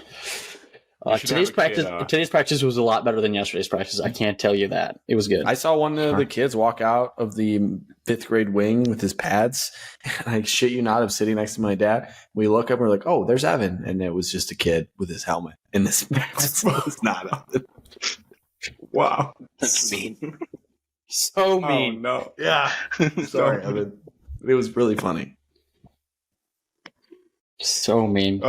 Today's practice was a lot better than yesterday's practice. I can't tell you that. It was good. I saw one of the kids walk out of the 5th grade wing with his pads. And I shit you not, I'm sitting next to my dad. We look up and we're like, oh, there's Evan. And it was just a kid with his helmet. And this practice was not Evan. Wow. That's mean. So mean. Oh, no. Yeah. Sorry, Evan. It was really funny. So mean.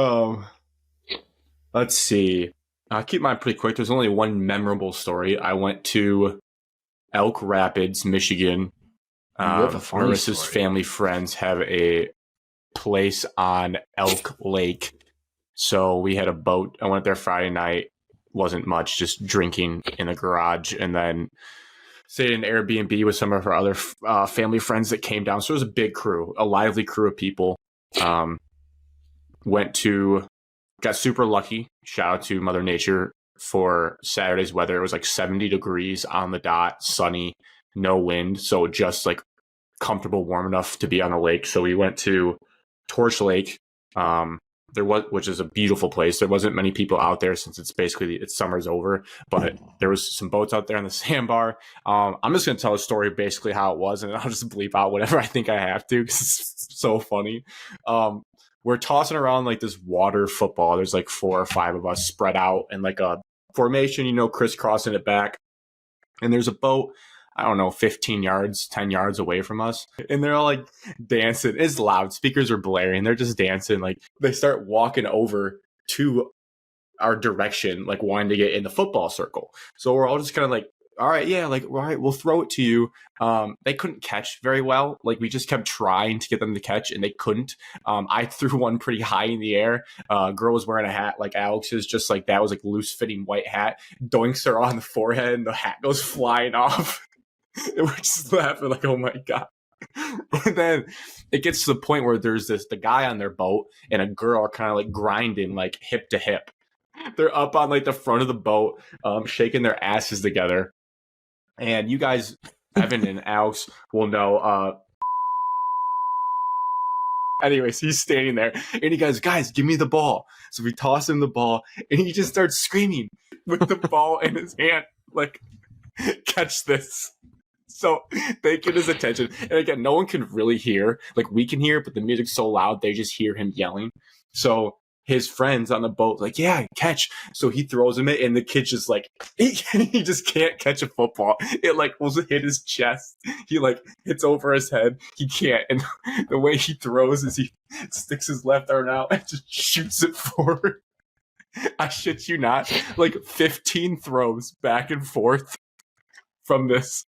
Let's see. I'll keep mine pretty quick. There's only one memorable story. I went to Elk Rapids, Michigan. You have a funny Marissa's story. family friends have a place on Elk Lake. So we had a boat. I went there Friday night. Wasn't much, just drinking in the garage. And then stayed in Airbnb with some of her other family friends that came down. So it was a big crew, a lively crew of people. Got super lucky. Shout out to Mother Nature for Saturday's weather. It was like 70 degrees on the dot, sunny, no wind. So just like comfortable, warm enough to be on the lake. So we went to Torch Lake, which is a beautiful place. There wasn't many people out there since it's summer's over, but there was some boats out there on the sandbar. I'm just going to tell a story basically how it was, and I'll just bleep out whatever I think I have to because it's so funny. We're tossing around like this water football. There's like 4 or 5 of us spread out in like a formation, crisscrossing it back. And there's a boat, I don't know, 15 yards, 10 yards away from us. And they're all like dancing. It's loud. Speakers are blaring. They're just dancing. Like they start walking over to our direction, like wanting to get in the football circle. So we're all just kind of like, all right, yeah, like, all right, we'll throw it to you. They couldn't catch very well. Like we just kept trying to get them to catch and they couldn't. I threw one pretty high in the air. Girl was wearing a hat like Alex's, just like that was like loose fitting white hat. Doinks her on the forehead and the hat goes flying off. And we're just laughing like, oh my God. And then it gets to the point where there's the guy on their boat and a girl are kind of like grinding like hip to hip. They're up on like the front of the boat, shaking their asses together. And you guys, Evan and Alex, will know. Anyways, he's standing there and he goes, guys, give me the ball. So we toss him the ball and he just starts screaming with the ball in his hand, like, catch this. So they get his attention. And again, no one can really hear. Like we can hear, but the music's so loud, they just hear him yelling. So his friends on the boat like, yeah, catch. So he throws him it, and the kid's just like, he just can't catch a football. It like will hit his chest. He like hits over his head. He can't. And the way he throws is he sticks his left arm out and just shoots it forward. I shit you not. Like 15 throws back and forth from this.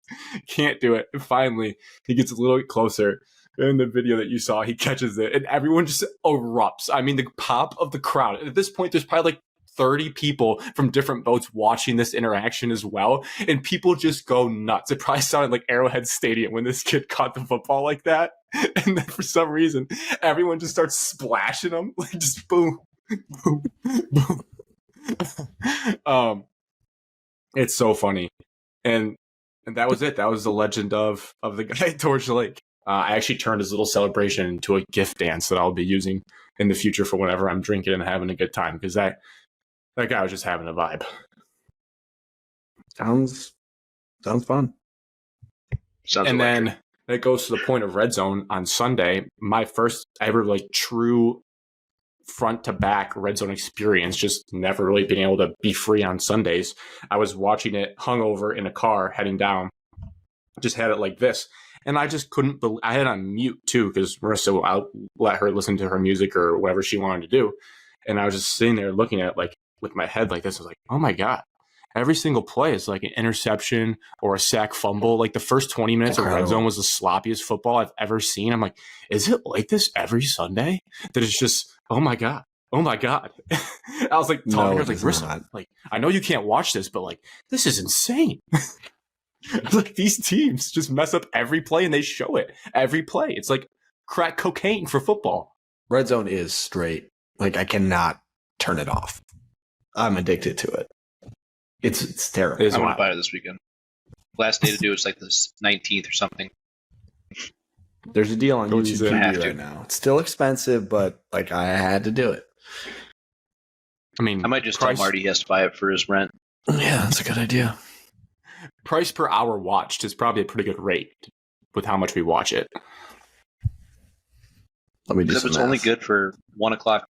Can't do it. And finally, he gets a little bit closer. In the video that you saw, he catches it, and everyone just erupts. I mean, the pop of the crowd. At this point, there's probably like 30 people from different boats watching this interaction as well, and people just go nuts. It probably sounded like Arrowhead Stadium when this kid caught the football like that, and then for some reason, everyone just starts splashing them, like just boom, boom, boom. It's so funny, and that was it. That was the legend of the guy at Torch Lake. I actually turned his little celebration into a gift dance that I'll be using in the future for whenever I'm drinking and having a good time, because that guy was just having a vibe. Sounds fun. And then it goes to the point of Red Zone on Sunday. My first ever like true front to back Red Zone experience, just never really being able to be free on Sundays. I was watching it hungover in a car heading down, just had it like this. And I just couldn't believe, I had it on mute too, because Marissa, I'll let her listen to her music or whatever she wanted to do. And I was just sitting there looking at it like with my head like this. I was like, oh my God, every single play is like an interception or a sack fumble. Like the first 20 minutes of Red Zone was the sloppiest football I've ever seen. I'm like, is it like this every Sunday? That it's just, oh my God. Oh my God. I was like, telling her, like, Marissa, like, I know you can't watch this, but like, this is insane. Like, these teams just mess up every play and they show it every play. It's like crack cocaine for football. Red zone is straight. Like, I cannot turn it off. I'm addicted to it. It's terrible. I'm going to buy it this weekend. Last day to do is like the 19th or something. There's a deal on YouTube TV right now. It's still expensive, but like I had to do it. I mean, I might just tell Marty he has to buy it for his rent. Yeah, that's a good idea. Price per hour watched is probably a pretty good rate with how much we watch it. Let me do Except some it's math. only good for 1 o'clock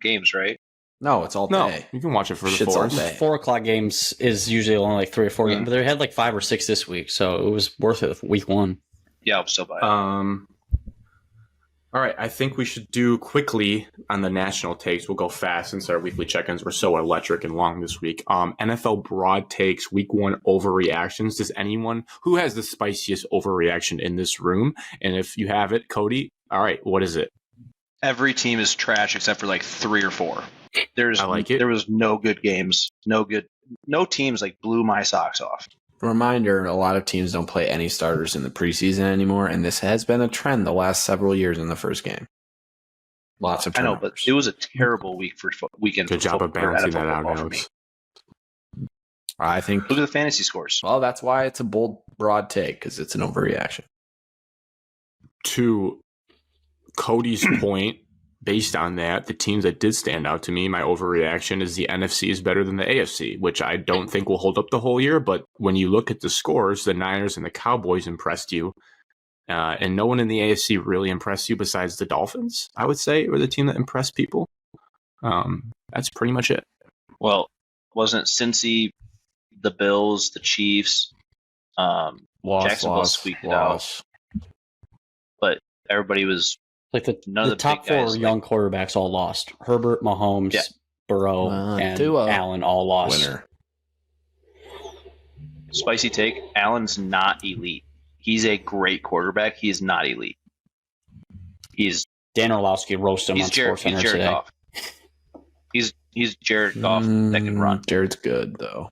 games, right? No, it's all No, day. you can watch it for the Shit's all fours. day. 4 o'clock games is usually only like 3 or 4 games, but they had like 5 or 6 this week, so it was worth it for week 1. Yeah, I'll still buy it. All right, I think we should do quickly on the national takes. We'll go fast since our weekly check-ins were so electric and long this week. NFL broad takes, week 1 overreactions. Does anyone who has the spiciest overreaction in this room? And if you have it, Cody, all right, what is it? Every team is trash except for like 3 or 4. I like it. There was no good games. No teams like blew my socks off. Reminder, a lot of teams don't play any starters in the preseason anymore, and this has been a trend the last several years in the first game. Lots of I turnovers. know, but it was a terrible week for weekend. Good job of balancing that out, for me. Alex. I think, Look at the fantasy scores. well, that's why it's a bold, broad take, because it's an overreaction. To Cody's point, based on that, the teams that did stand out to me, my overreaction is the NFC is better than the AFC, which I don't think will hold up the whole year. But when you look at the scores, the Niners and the Cowboys impressed you. And no one in the AFC really impressed you besides the Dolphins, I would say, or the team that impressed people. That's pretty much it. Well, wasn't Cincy, the Bills, the Chiefs, Jacksonville squeaked it out, but everybody was Like none of the the top big 4 guys, young quarterbacks all lost. Herbert, Mahomes, Yeah. Burrow, and Tua. Allen all lost. Winner. Spicy take. Allen's not elite. He's a great quarterback. He is not elite. Dan Orlowski roasted him He's on Jared SportsCenter today. Goff. He's Jared Goff that can run. Jared's good, though.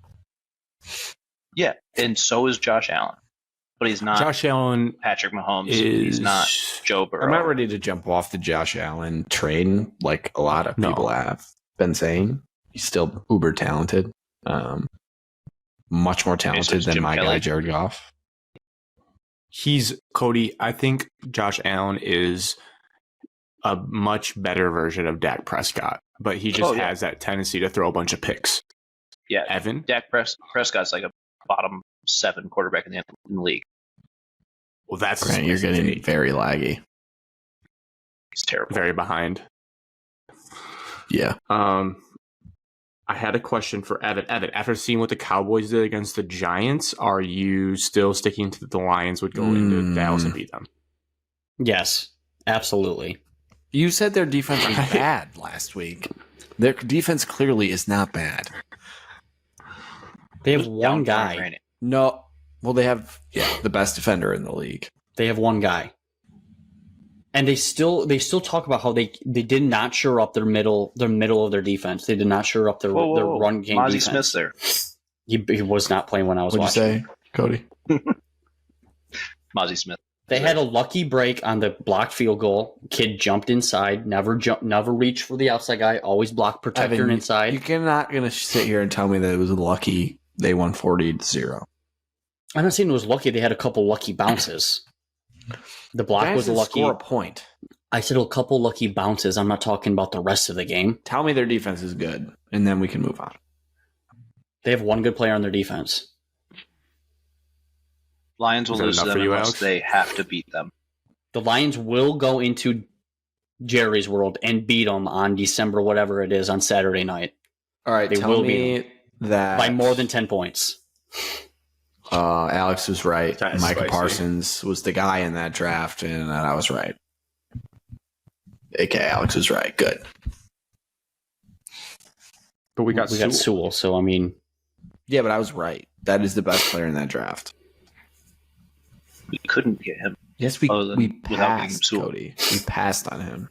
Yeah, and so is Josh Allen. But he's not Josh Allen Patrick Mahomes. is He's not Joe Burrow. I'm not ready to jump off the Josh Allen train like a lot of people have been saying. He's still uber talented. Much more talented than Jim my Kelly. guy, Jared Goff. Cody, I think Josh Allen is a much better version of Dak Prescott, but he just has that tendency to throw a bunch of picks. Yeah, Evan? Dak Prescott's like a bottom 7 quarterback in the league. Well, that's Right, you're getting very laggy. He's terrible. very behind. Yeah. I had a question for Evan. Evan, after seeing what the Cowboys did against the Giants, are you still sticking to the Lions would go into Dallas and beat them? Yes, absolutely. You said their defense was bad last week. Their defense clearly is not bad. They have one guy. Down No. Well, they have the best defender in the league. They have one guy. And they still talk about how they did not shore up their middle of their defense. They did not shore up their run game. Mozzie defense. Smith's there. He was not playing when I was What'd you watching. say, Cody? Mozzie Smith. They had a lucky break on the blocked field goal. Kid jumped inside, never reached for the outside guy, always blocked protector Evan, inside. You're not going to sit here and tell me that it was lucky they won 40-0. I'm not saying it was lucky. They had a couple lucky bounces. The block Giants was a didn't lucky. score a point. I said a couple lucky bounces. I'm not talking about the rest of the game. Tell me their defense is good, and then we can move on. They have one good player on their defense. Lions will Is that lose to enough them for you, unless Alex? they have to beat them. The Lions will go into Jerry's World and beat them on December, whatever it is, on Saturday night All right, They tell will me that by more than 10 points. Alex was right. That's Micah spicy. Parsons was the guy in that draft, and I was right. Okay, Alex was right. Good. But we got Sewell, so I mean, Yeah, but I was right. That is the best player in that draft. We couldn't get him Yes, we Other than without getting passed, Sewell. Cody. We passed on him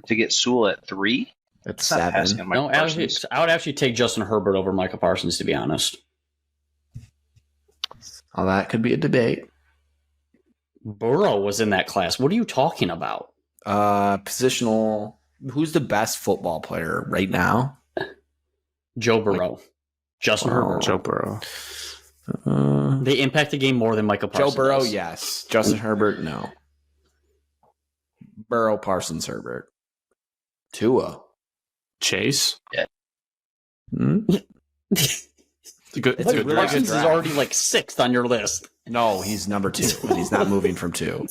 to get Sewell at 3. at It's not passing 7. on Micah Parsons. I would actually take Justin Herbert over Micah Parsons, to be honest. Well, that could be a debate. Burrow was in that class. What are you talking about? Positional. Who's the best football player right now? Joe Burrow. Justin Herbert. Joe Burrow. They impact the game more than Michael Parsons. Joe Burrow, does. yes. Justin Herbert, no. Burrow, Parsons, Herbert. Tua. Chase. Yeah. It's a good Parsons draft. is already like 6th on your list. No, he's number 2, and he's not moving from 2.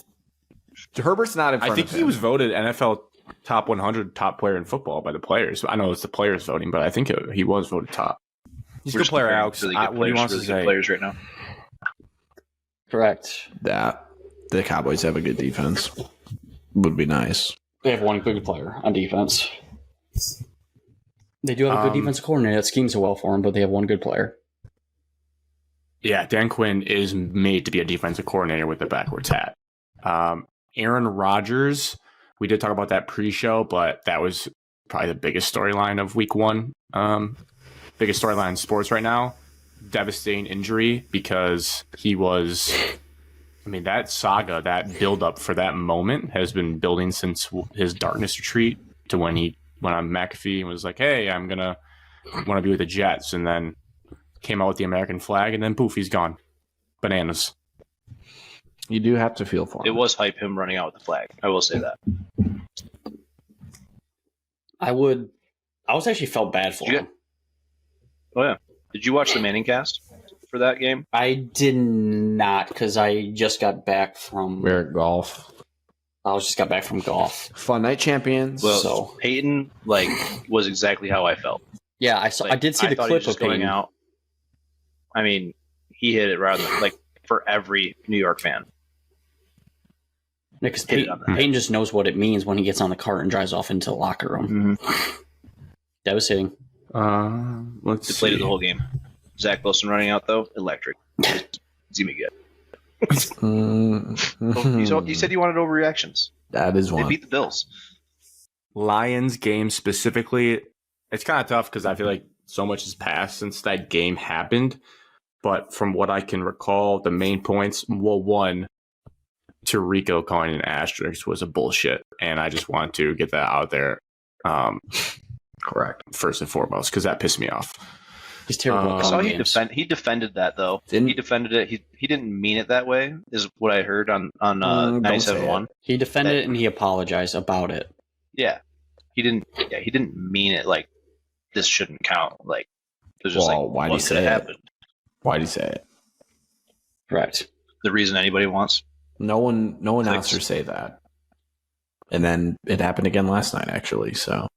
Herbert's not in front I think of him. he was voted NFL top 100 top player in football by the players. I know it's the players voting, but I think he was voted top. He's a good player, Alex. Really good What do you want really to good say? players right now. Correct. That the Cowboys have a good defense. Would be nice. They have one good player on defense. They do have a good defensive coordinator that schemes well for him, but they have one good player. Yeah, Dan Quinn is made to be a defensive coordinator with the backwards hat. Aaron Rodgers, we did talk about that pre-show, but that was probably the biggest storyline of week 1. Biggest storyline in sports right now. Devastating injury because he was... I mean, that saga, that build-up for that moment has been building since his darkness retreat to when he went on McAfee and was like, hey, I'm going to want to be with the Jets, and then came out with the American flag, and then poof, he's gone. Bananas. You do have to feel for him. It was hype him running out with the flag. I will say that. I was actually felt bad for him. Oh yeah. Did you watch the Manning cast for that game? I did not, because I just got back from... We're at golf. I just got back from golf. Fun night champions. Well, So- Peyton was exactly how I felt. Yeah, I saw. I did see the thought he clip was just of going Peyton. out. I mean, he hit it rather than for every New York fan. Because Hit it on the head. Peyton just knows what it means when he gets on the cart and drives off into the locker room. Devastating. Let's He played see. it the whole game. Zach Wilson running out though, electric. It's gonna be good. You said you wanted overreactions. That is They one. beat the Bills. Lions game specifically, it's kind of tough because I feel like so much has passed since that game happened. But from what I can recall, the main points, well, one, Tirico calling an asterisk was a bullshit. And I just want to get that out there Correct. first and foremost because that pissed me off. He's terrible. I at saw calling games. he defended that though. Didn't- He defended it. He didn't mean it that way, is what I heard on don't say 97.1. He defended it and he apologized about it. Yeah. He didn't mean it like this shouldn't count. Like it was just Well, like why'd he what say could it? have happened. Why'd he say it? Correct. The reason anybody wants. No announcer say that. And then it happened again last night, actually. So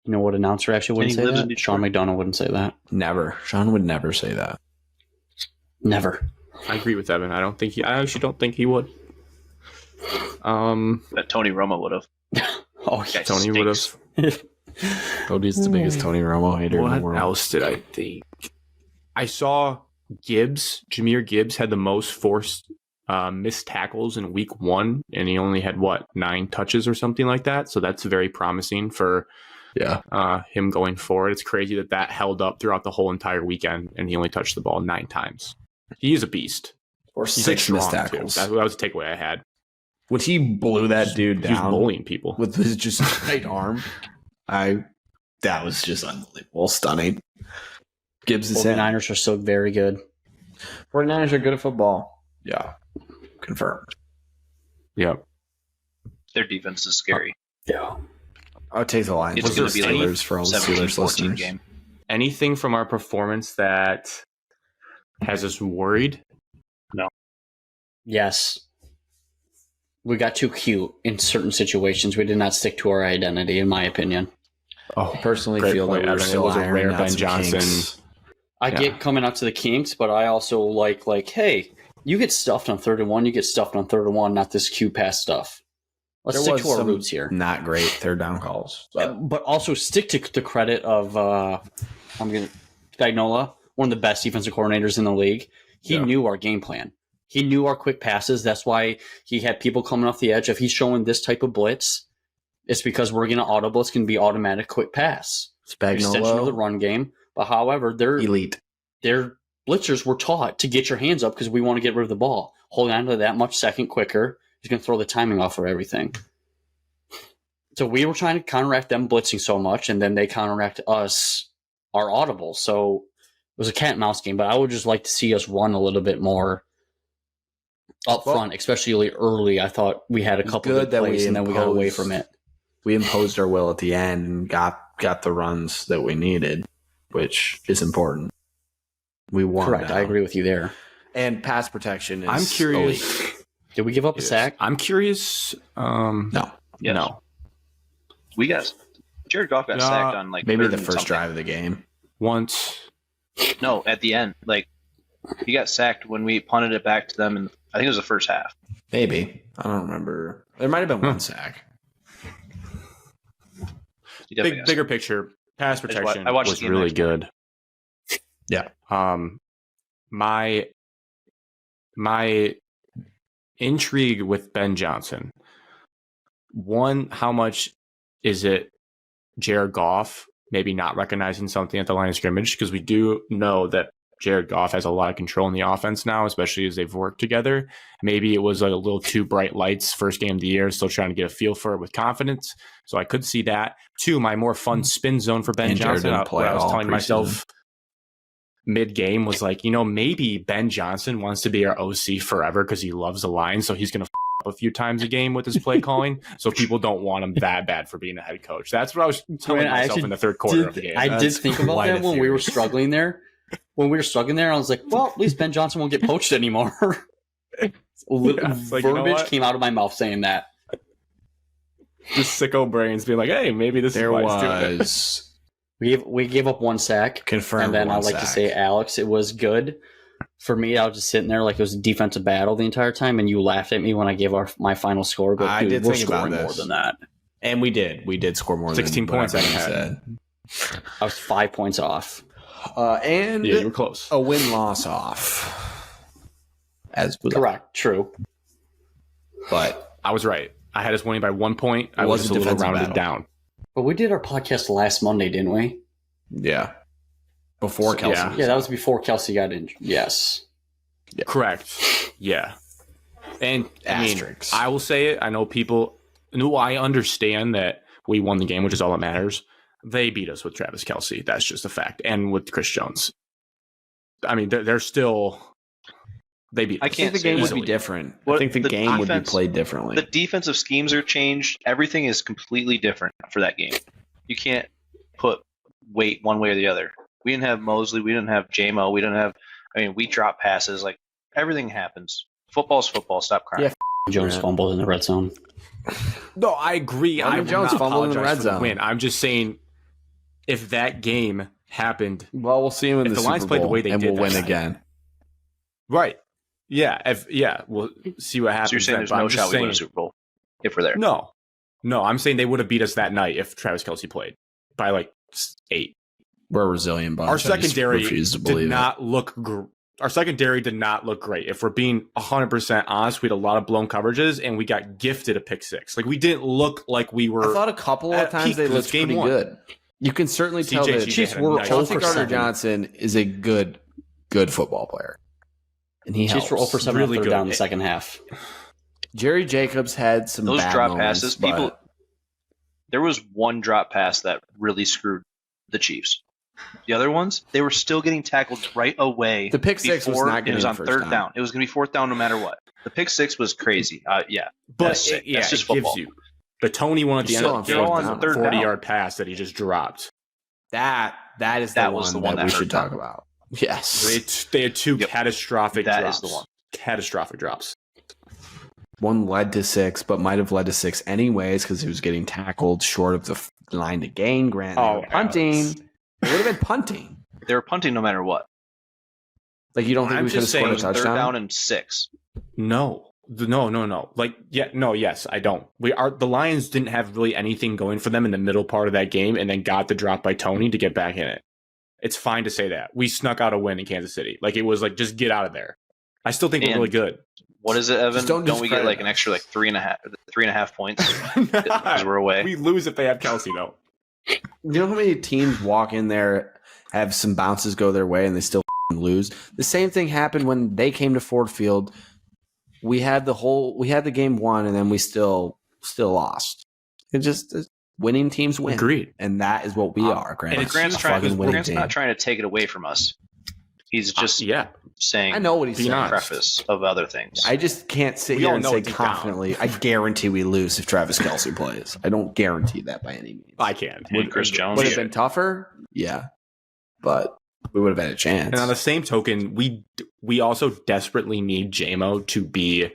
You know what announcer actually wouldn't And say he lives in that? Detroit. Sean McDonough wouldn't say that. never. Sean would never say that. Never. I agree with Evan. I actually don't think he would. That Tony Romo would have. Oh, Guy Tony would stinks. have. Cody's the biggest Tony Romo hater in the What world. else did I think? I saw Jameer Gibbs had the most forced missed tackles in week 1, and he only had 9 touches or something like that. So that's very promising for him going forward. It's crazy that held up throughout the whole entire weekend, and he only touched the ball 9 times. He is a beast. Or He's 6 missed strong, too. tackles. That was the takeaway I had. When he blew that dude He was down bullying people. with his just right arm, that was just unbelievable. Stunning. Gibbs is in. 49ers are still very good. 49ers are good at football. Yeah. Confirmed. Yep. Their defense is scary. Yeah. I'll take the Lions. It's Was going there to be like Steelers for all the 17-14 Steelers listeners? game. Anything from our performance that has us worried? Yes. We got too cute in certain situations. We did not stick to our identity, in my opinion. Oh, I personally great feel point, that we're Evan. It still was a ironing rare out Ben some Johnson. kinks. I Yeah. get coming up to the kinks, but I also like, hey, you get stuffed on 3rd and 1, you get stuffed on 3rd and 1, not this Q pass stuff. Let's There stick was to our some roots here. Not great third down calls. But also stick to the credit of Spagnuolo, one of the best defensive coordinators in the league. He knew our game plan. He knew our quick passes. That's why he had people coming off the edge. If he's showing this type of blitz, it's because we're going to auto blitz, can be automatic quick pass. Extension of the Spagnuolo, run game. But however, elite. their blitzers were taught to get your hands up because we want to get rid of the ball. Holding on to that much second quicker is going to throw the timing off for everything. So we were trying to counteract them blitzing so much, and then they counteract us, our audible. So it was a cat and mouse game, but I would just like to see us run a little bit more up front, especially early. I thought we had a couple good plays, and then we got away from it. We imposed our will at the end and got the runs that we needed, which is important. We won. Correct. I agree with you there. And pass protection is I'm curious. elite. Did we give up a sack? I'm curious. No. Yes. No. We got Jared Goff got sacked on like maybe third the and first something. drive of the game. Once. No, at the end, like he got sacked when we punted it back to them, and I think it was the first half. Maybe. I don't remember. There might have been one sack. He definitely got Bigger picture, pass protection I watched was the game really next morning. good. Yeah. My intrigue with Ben Johnson. One, how much is it Jared Goff maybe not recognizing something at the line of scrimmage? Because we do know that Jared Goff has a lot of control in the offense now, especially as they've worked together. Maybe it was like a little too bright lights first game of the year, still trying to get a feel for it with confidence. So I could see that. Two, my more fun spin zone for Ben And Jared Johnson. didn't play I was all telling preseason. myself mid-game was like, maybe Ben Johnson wants to be our OC forever because he loves the line, so he's going to up a few times a game with his play calling, so people don't want him that bad for being a head coach. That's what I was telling myself in the third quarter of the game. I did think about that when we were struggling there. When we were struggling there, I was like, well, at least Ben Johnson won't get poached anymore. Verbiage came out of my mouth saying that. Just sicko brains being like, hey, maybe this There is why he's doing it. We gave up one sack. Confirmed. And then one I'd like to sack. say, Alex, it was good. For me, I was just sitting there like it was a defensive battle the entire time, and you laughed at me when I gave my final score. But I did we're think about scoring more this. than that. And we did. We did score more 16 than points I whatever had. you said. I was 5 points off. And Yeah, you were close. a win-loss off. As Correct. True. But I was right. I had us winning by 1 point. I It was was just a a little defensive rounded battle. down. But we did our podcast last Monday, didn't we? yeah. Before Kelsey. Yeah. Yeah, that was before Kelsey got injured. Yes. Correct. Yeah. And Asterisks. I will say it. I know people. No, I understand that we won the game, which is all that matters. They beat us with Travis Kelce. That's just a fact. And with Chris Jones. I mean, they're still. They beat us. I I can't think the game say would that. be different. I What- think the the game would be defense- played differently. The defensive schemes are changed. Everything is completely different for that game. You can't put weight one way or the other. We didn't have Mosley. We didn't have JMO. We didn't have. I mean, we drop passes. Like everything happens. Football's football. Stop crying. Yeah. Jones fumbled in the red zone. No, I agree. Marvin I will Jones not fumbled in the apologize red for the zone. win. I'm just saying, if that game happened, well, we'll see him in If the the Lions Super played the Bowl, way they and did we'll win that night. again. right? Yeah, we'll see what happens. So you're saying then, there's but no I'm just shot we win a saying- Super Bowl if we're there? No, I'm saying they would have beat us that night if Travis Kelce played by like 8. We're a resilient bunch. Our I just secondary refuse to did believe it. not look. Our secondary did not look great. If we're being 100% honest, we had a lot of blown coverages, and we got gifted a pick six. Like we didn't look like we were. I thought a couple at of times peak they because looked it's game pretty one. good. You can certainly tell CJ that Chiefs had a were nice Chelsea 0 for Gardner 7. Johnson is a good football player, and he Chiefs were 0 helps. for 7 Really on third good. down in the second half. Jerry Jacobs had some Those bad drop moments, passes, but people. There was one drop pass that really screwed the Chiefs. The other ones, they were still getting tackled right away. The pick six was before not it getting was on first third down. down. It was going to be fourth down no matter what. The pick six was crazy. Yeah, but that's sick. yeah, That's just it gives football. you the Tony one at the You're end still of on the fourth game, down. Third down. 40-yard pass that he just dropped. that is That the was one the one that we that should hurt talk them. about. Yes, They had 2 Yep. catastrophic That drops. is the one. Catastrophic drops. one led to 6, but might have led to 6 anyways because he was getting tackled short of the line to gain. Grant, they were punting. Alex. It would have been punting. They were punting no matter what. Like you don't think I'm we could have just scored saying a It was third touchdown? down and 6. No. Like, yes, I don't. The Lions didn't have really anything going for them in the middle part of that game, and then got the drop by Tony to get back in it. It's fine to say that we snuck out a win in Kansas City. Like it was like just get out of there. I still think we're And- really good. What is it, Evan? Just Don't we get discredit like an us. extra like 3.5 points because we're away? We lose if they have Kelsey though. You know how many teams walk in there, have some bounces go their way, and they still lose. The same thing happened when they came to Ford Field. We had the game won, and then we still lost. It just winning teams win. Agreed. And that is what we are. Grant's not trying to take it away from us. He's just saying. I know what he's saying. The preface of other things. I just can't sit here and say confidently, I guarantee we lose if Travis Kelce plays. I don't guarantee that by any means. I can't. And Chris Jones. Would it have been tougher? Yeah. But we would have had a chance. And on the same token, we also desperately need JMO to be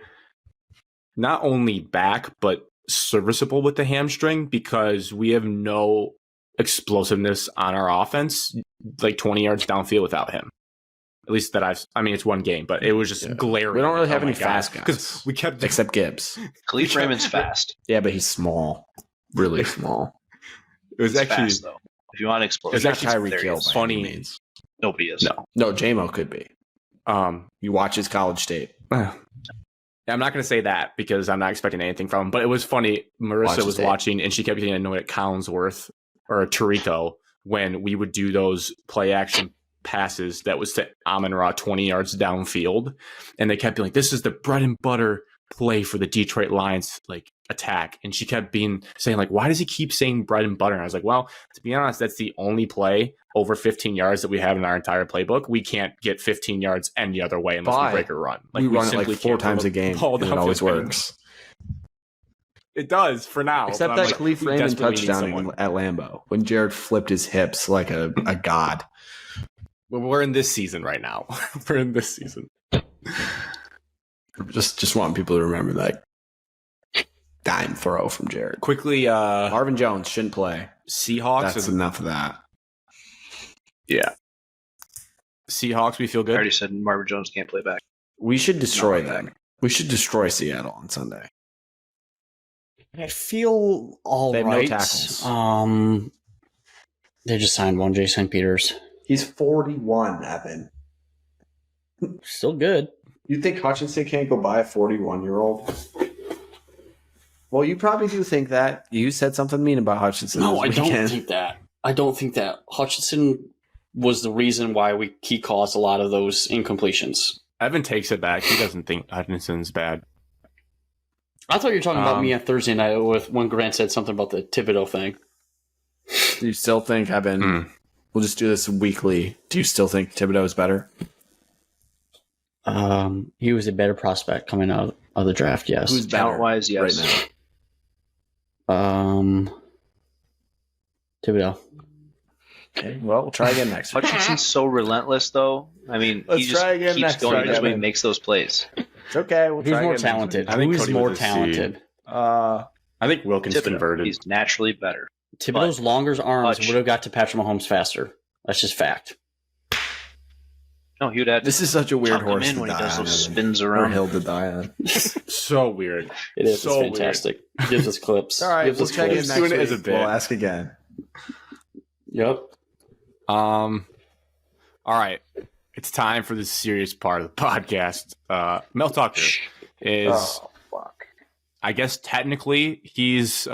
not only back, but serviceable with the hamstring, because we have no explosiveness on our offense, like 20 yards downfield without him. At least that it's one game, but it was just glaring. We don't really have any fast guys. Because we kept... Except Gibbs. Khalif Raymond's fast. Yeah, but he's small. Really small. It was actually... fast, though. If you want to explode. It's actually Tyreek Hill. Funny. Nobody is. No, JMO could be. You watch his college tape. I'm not going to say that because I'm not expecting anything from him, but it was funny. Marissa was watching and she kept getting annoyed at Collinsworth or Tarico when we would do those play action passes that was to Amon-Ra 20 yards downfield. And they kept being like, this is the bread and butter play for the Detroit Lions like attack. And she kept saying like, why does he keep saying bread and butter? And I was like, well, to be honest, that's the only play over 15 yards that we have in our entire playbook. We can't get 15 yards any other way unless we break a run. Like we run it like 4 times a game. And it always works. It does for now. Except that Khalif Raymond touchdown at Lambeau when Jared flipped his hips like a god. Well, we're in this season right now. We're in this season. Just want people to remember that dime throw from Jared. Quickly, Marvin Jones shouldn't play. Seahawks. That's enough of that. Yeah. Seahawks, we feel good. I already said Marvin Jones can't play back. We should destroy them. We should destroy Seattle on Sunday. I feel all they have right. No tackles. They just signed one, Jason Peters. He's 41, Evan. Still good. You think Hutchinson can't go buy a 41-year-old? Well, you probably do think that. You said something mean about Hutchinson. No, I don't think that. I don't think that. Hutchinson was the reason why he caused a lot of those incompletions. Evan takes it back. He doesn't think Hutchinson's bad. I thought you were talking about me on Thursday night when Grant said something about the Thibodeau thing. Do you still think, Evan, we'll just do this weekly, do you still think Thibodeau is better? He was a better prospect coming out of the draft, yes. Who's better talent-wise, yes. Right now? Thibodeau. Okay, well, we'll try again next week. Hutchinson's so relentless, though. I mean, he just keeps going just when he makes those plays. It's okay. We'll Who's try more talented? I think Who's Cody more was a talented? I think Wilkins converted. He's naturally better. Thibodeau's longer arms would have got to Patrick Mahomes faster. That's just fact. No, he would have. This is such a weird horse when he does on. those spins around. Or hill to die on. So weird. It is. So it's fantastic. It gives us clips. All right, we'll check in next week. As a bit. We'll ask again. Yep. All right. It's time for the serious part of the podcast. Mel Tucker is, I guess technically he's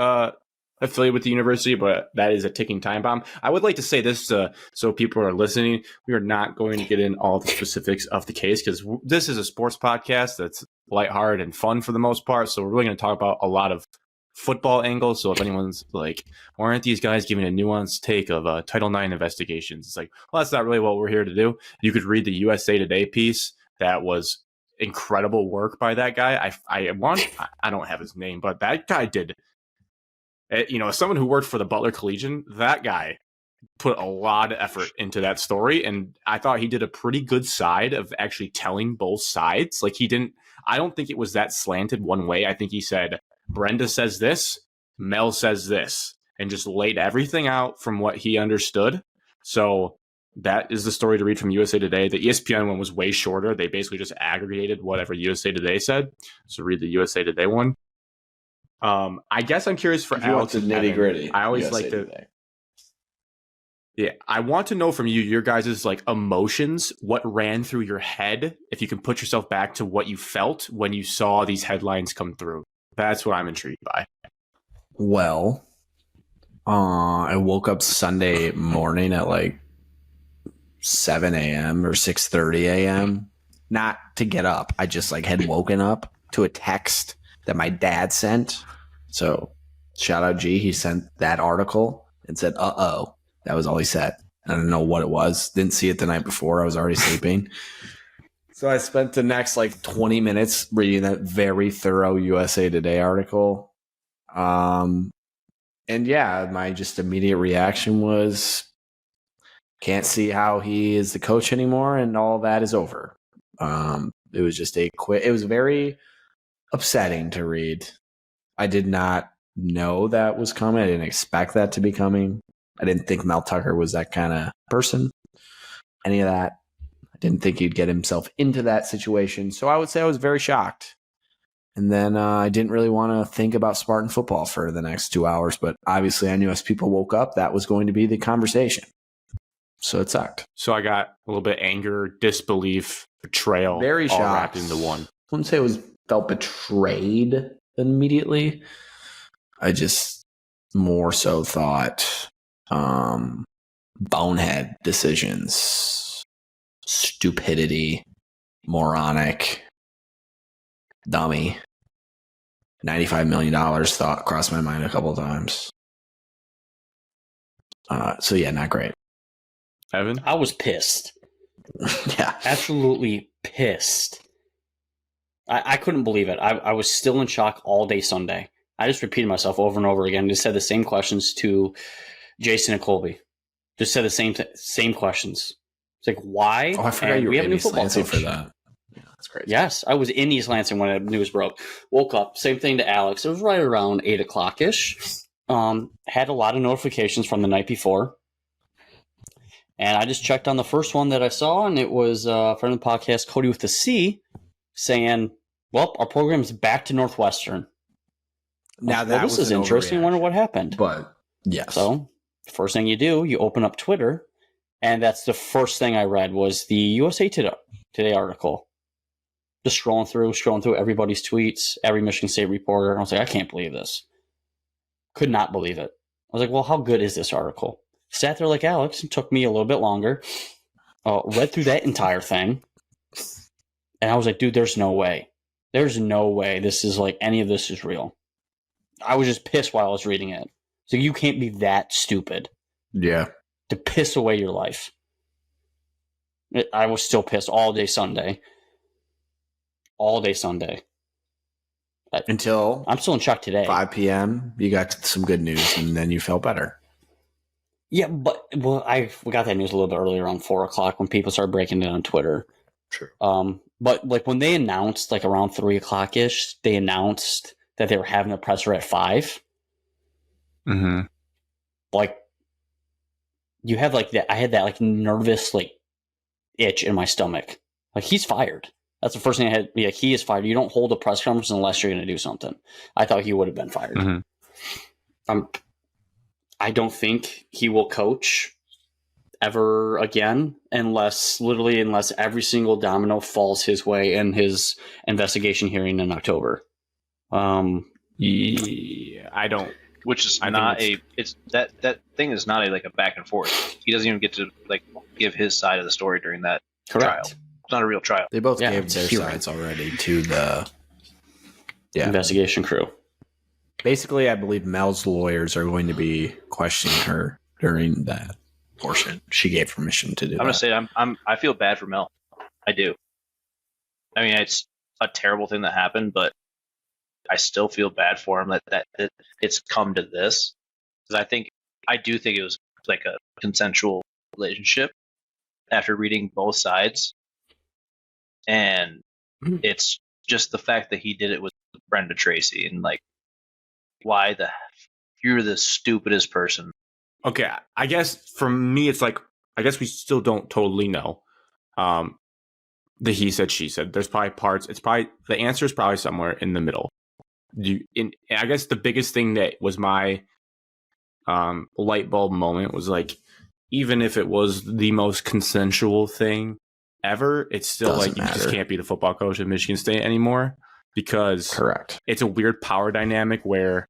affiliated with the university, but that is a ticking time bomb. I would like to say this so people are listening. We are not going to get in all the specifics of the case because this is a sports podcast that's lighthearted and fun for the most part. So we're really going to talk about a lot of football angles. So if anyone's like, why aren't these guys giving a nuanced take of Title IX investigations? It's like, well, that's not really what we're here to do. You could read the USA Today piece. That was incredible work by that guy. I don't have his name, but that guy did, as someone who worked for the Butler Collegian, that guy put a lot of effort into that story. And I thought he did a pretty good side of actually telling both sides. Like I don't think it was that slanted one way. I think he said, Brenda says this, Mel says this, and just laid everything out from what he understood. So that is the story to read from USA Today. The ESPN one was way shorter. They basically just aggregated whatever USA Today said. So read the USA Today one. I guess I'm curious for Alex and nitty gritty. I always USA like to. Today. Yeah, I want to know from you, your guys' like emotions, what ran through your head, if you can put yourself back to what you felt when you saw these headlines come through. That's what I'm intrigued by. Well, I woke up Sunday morning at like 7 a.m. or 6:30 a.m. Not to get up. I just like had woken up to a text that my dad sent. So shout out G. He sent that article and said, "Uh-oh." That was all he said. I don't know what it was. Didn't see it the night before. I was already sleeping. So I spent the next like 20 minutes reading that very thorough USA Today article. And yeah, my just immediate reaction was, can't see how he is the coach anymore, and all that is over. It was just it was very upsetting to read. I did not know that was coming. I didn't expect that to be coming. I didn't think Mel Tucker was that kind of person. Any of that. I didn't think he'd get himself into that situation. So I would say I was very shocked. And then I didn't really want to think about Spartan football for the next 2 hours. But obviously I knew as people woke up, that was going to be the conversation. So it sucked. So I got a little bit anger, disbelief, betrayal, Very all shocked. wrapped into one. I wouldn't say felt betrayed immediately. I just more so thought bonehead decisions, stupidity, moronic, dummy. $95 million thought crossed my mind a couple of times. So yeah, not great. Evan? I was pissed. Yeah. Absolutely pissed. I couldn't believe it. I was still in shock all day Sunday. I just repeated myself over and over again. Just said the same questions to Jason and Colby. Just said the same questions. It's like, why? Oh, I forgot And you were we have a new East football Lansing coach. for that. Yeah, that's great. Yes, I was in East Lansing when the news broke. Woke up, same thing to Alex. It was right around 8 o'clock ish. Had a lot of notifications from the night before. And I just checked on the first one that I saw, and it was a friend of the podcast, Cody with the C, saying, well, our program's back to Northwestern. Now Well, this is interesting. I wonder what happened. But yes. So, first thing you do, you open up Twitter, and that's the first thing I read was the USA Today article. Just scrolling through everybody's tweets, every Michigan State reporter. And I was like, I can't believe this. Could not believe it. I was like, well, how good is this article? Sat there like Alex. It took me a little bit longer. Read through that entire thing. And I was like, dude, there's no way. There's no way this is like any of this is real. I was just pissed while I was reading it. So you can't be that stupid. Yeah. To piss away your life. I was still pissed all day Sunday. All day Sunday. Until I'm still in shock today. 5 p.m., you got some good news, and then you felt better. Yeah, but we got that news a little bit earlier, around 4 o'clock, when people started breaking it on Twitter. True. But like when they announced, like around 3 o'clock ish, they announced that they were having a presser at 5. Mm-hmm. Like, you have like that. I had that like nervous like itch in my stomach. Like, he's fired. That's the first thing I had. Like, he is fired. You don't hold a press conference unless you're going to do something. I thought he would have been fired. Mm-hmm. I don't think he will coach ever again unless every single domino falls his way in his investigation hearing in October. Yeah, I don't. Which is I not think it's that thing is not a back and forth. He doesn't even get to like give his side of the story during that trial. It's not a real trial. They both Yeah, gave it's their hearing. sides already to the Investigation crew. Basically, I believe Mel's lawyers are going to be questioning her during that portion. She gave permission to do I'm that. gonna say I feel bad for Mel. I do. I mean, it's a terrible thing that happened, but I still feel bad for him that it's come to this. Because I do think it was like a consensual relationship after reading both sides. And it's just the fact that he did it with Brenda Tracy and like, why you're the stupidest person. Okay, I guess for me, it's like, I guess we still don't totally know. The he said, she said. There's probably parts. The answer is probably somewhere in the middle. I guess the biggest thing that was my light bulb moment was like, even if it was the most consensual thing ever, it's still Doesn't like you just matter. can't be the football coach at Michigan State anymore because Correct. it's a weird power dynamic where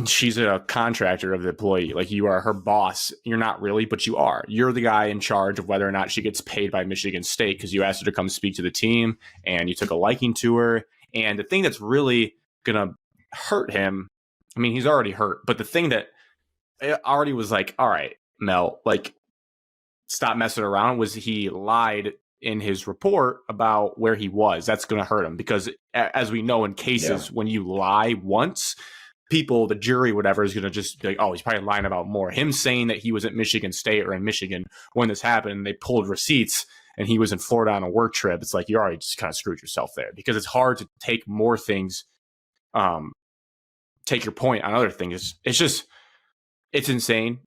she's a contractor of the employee. Like, you are her boss. You're not really, but you are. You're the guy in charge of whether or not she gets paid by Michigan State because you asked her to come speak to the team and you took a liking to her. And the thing that's really going to hurt him, I mean, he's already hurt, but the thing that already was like, all right, Mel, like, stop messing around, was he lied in his report about where he was. That's going to hurt him because, as we know in cases, when you lie once, people, the jury, whatever, is going to just be like, oh, he's probably lying about more. Him saying that he was at Michigan State or in Michigan when this happened, they pulled receipts and he was in Florida on a work trip. It's like, you already just kind of screwed yourself there because it's hard to take more things, take your point on other things. It's just, it's insane.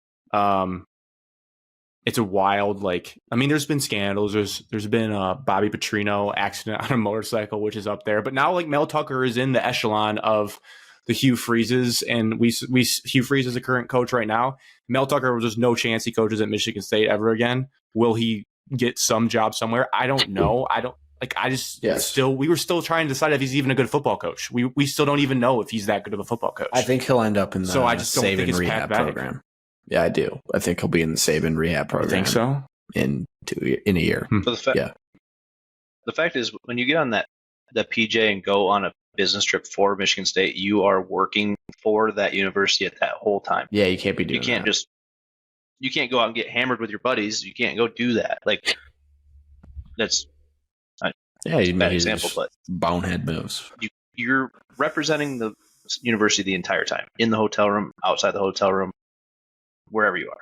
It's a wild, like, I mean, there's been scandals. There's been a Bobby Petrino accident on a motorcycle, which is up there. But now, like, Mel Tucker is in the echelon of the Hugh Freezes, and Hugh Freeze is the current coach right now. Mel Tucker, there's no chance he coaches at Michigan State ever again. Will he get some job somewhere? I don't know. We were still trying to decide if he's even a good football coach. We still don't even know if he's that good of a football coach. I think he'll end up in the Saban rehab program. Yeah, I do. I think he'll be in the Saban rehab program. I think so? In a year. The fact is, when you get on that PJ and go on a business trip for Michigan State, you are working for that university at that whole time. Yeah, you can't be doing that. You can't go out and get hammered with your buddies. You can't go do that. Like, that's you bad example, but bonehead moves. You're representing the university the entire time, in the hotel room, outside the hotel room, wherever you are.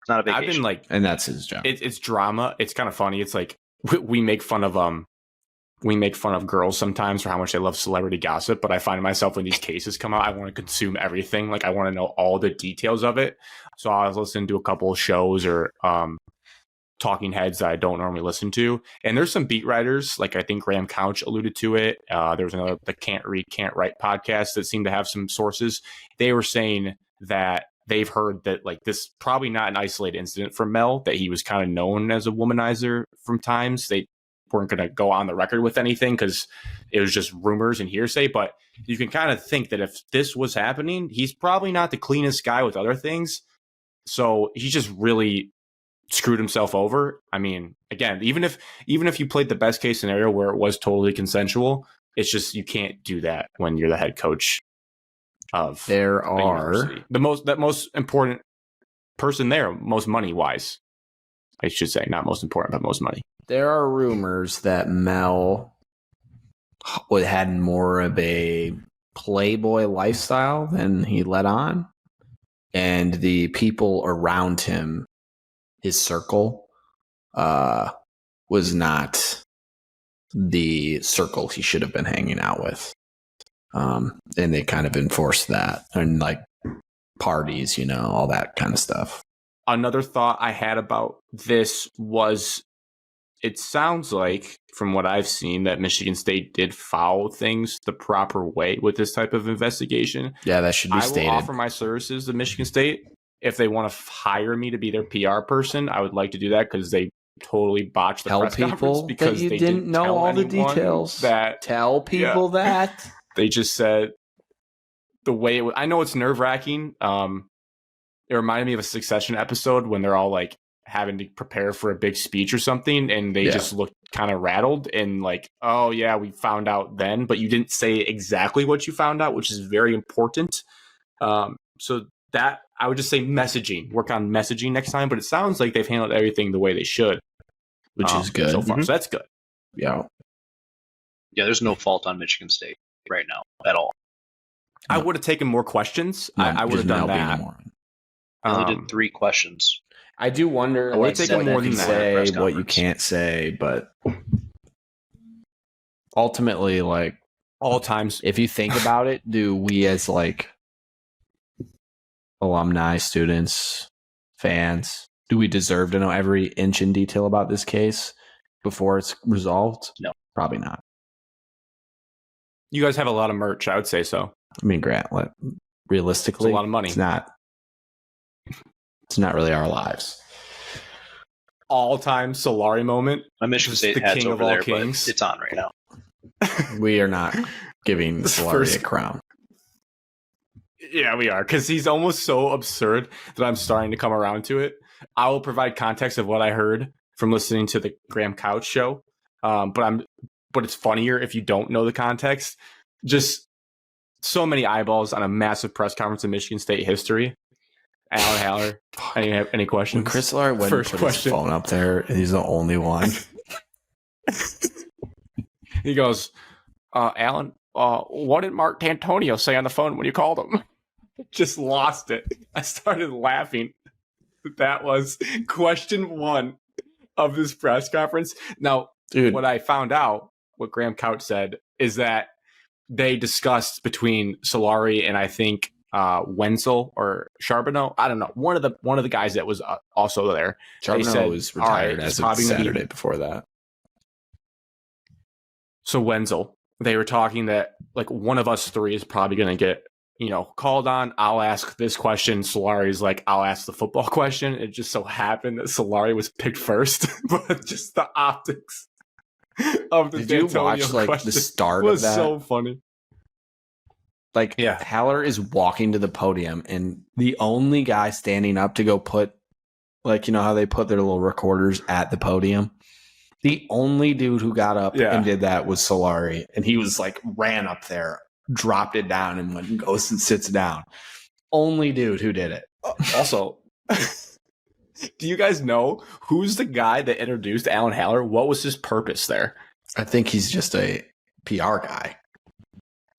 It's not a vacation. I've been like, and that's his job. It's drama. It's kind of funny. It's like we make fun of girls sometimes for how much they love celebrity gossip, but I find myself when these cases come out, I want to consume everything. Like, I want to know all the details of it. So I was listening to a couple of shows or talking heads that I don't normally listen to. And there's some beat writers, like I think Graham Couch alluded to it. There was another, the Can't Read, Can't Write podcast that seemed to have some sources. They were saying that they've heard that, like, this probably not an isolated incident for Mel, that he was kind of known as a womanizer from times. They weren't going to go on the record with anything because it was just rumors and hearsay. But you can kind of think that if this was happening, he's probably not the cleanest guy with other things. So he just really screwed himself over. I mean, again, even if you played the best case scenario where it was totally consensual, it's just, you can't do that when you're the head coach of the most important person there, most money wise. I should say, not most important, but most money. There are rumors that Mel had more of a playboy lifestyle than he let on, and the people around him, his circle, was not the circle he should have been hanging out with. And they kind of enforced that, and like parties, all that kind of stuff. Another thought I had about this was, it sounds like, from what I've seen, that Michigan State did follow things the proper way with this type of investigation. Yeah, that should be stated. I will offer my services to Michigan State. If they want to hire me to be their PR person, I would like to do that, because they totally botched the press conference because they didn't know all the details. Tell people that. They just said the way it was. I know it's nerve-wracking. It reminded me of a Succession episode when they're all like having to prepare for a big speech or something, and they just looked kind of rattled and like, oh yeah, we found out then, but you didn't say exactly what you found out, which is very important. So that, I would just say messaging, work on messaging next time, but it sounds like they've handled everything the way they should, which is good so far. Mm-hmm. So that's good. Yeah. There's no fault on Michigan State right now at all. I would have taken more questions. I would have done that. I only did 3 questions. I do wonder what you can say, what you can't say, but ultimately, like, all times, if you think about it, do we as like alumni, students, fans, do we deserve to know every inch in detail about this case before it's resolved? No, probably not. You guys have a lot of merch. I would say so. I mean, Grant, realistically, it's a lot of money. It's not really our lives. All-time Solari moment. My Michigan State hat's over there, but it's on right now. We are not giving Solari a crown. Yeah, we are, because he's almost so absurd that I'm starting to come around to it. I will provide context of what I heard from listening to the Graham Couch show, but it's funnier if you don't know the context. Just so many eyeballs on a massive press conference in Michigan State history. Alan Haller, any questions? When Chris Lard went and put his phone up there, and he's the only one. He goes, Alan, what did Mark Dantonio say on the phone when you called him? Just lost it. I started laughing. That was question 1 of this press conference. Now, Dude, what I found out, what Graham Couch said, is that they discussed between Solari and I think Wenzel or Charbonneau. I don't know. One of the guys that was also there. Charbonneau was retired as of Saturday before that. So Wenzel, they were talking that like one of us 3 is probably going to get, called on. I'll ask this question. Solari's like, I'll ask the football question. It just so happened that Solari was picked first, but just the optics of the Did you watch like the start was of that? So funny. Like, yeah, Haller is walking to the podium, and the only guy standing up to go put, like, how they put their little recorders at the podium. The only dude who got up and did that was Solari, and he was like, ran up there, dropped it down, and went and goes and sits down. Only dude who did it. Also, do you guys know who's the guy that introduced Alan Haller? What was his purpose there? I think he's just a PR guy.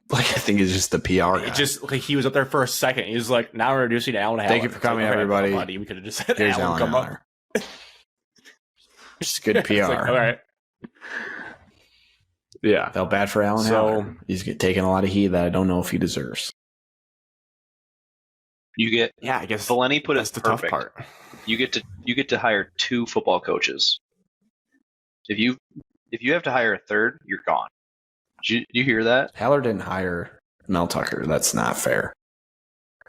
Like, I think he's just the PR guy. Just like he was up there for a second. He was like, now we're introducing Alan Haller. Thank you for coming, everybody. We could have just said Here's Alan come Haller. up. Just good PR. Like, all right. Yeah. Felt bad for Alan Haller. He's taking a lot of heat that I don't know if he deserves. You get I guess Valenti put that's it the perfect. tough part. You get to hire 2 football coaches. If you have to hire a third, you're gone. Did you hear that? Haller didn't hire Mel Tucker. That's not fair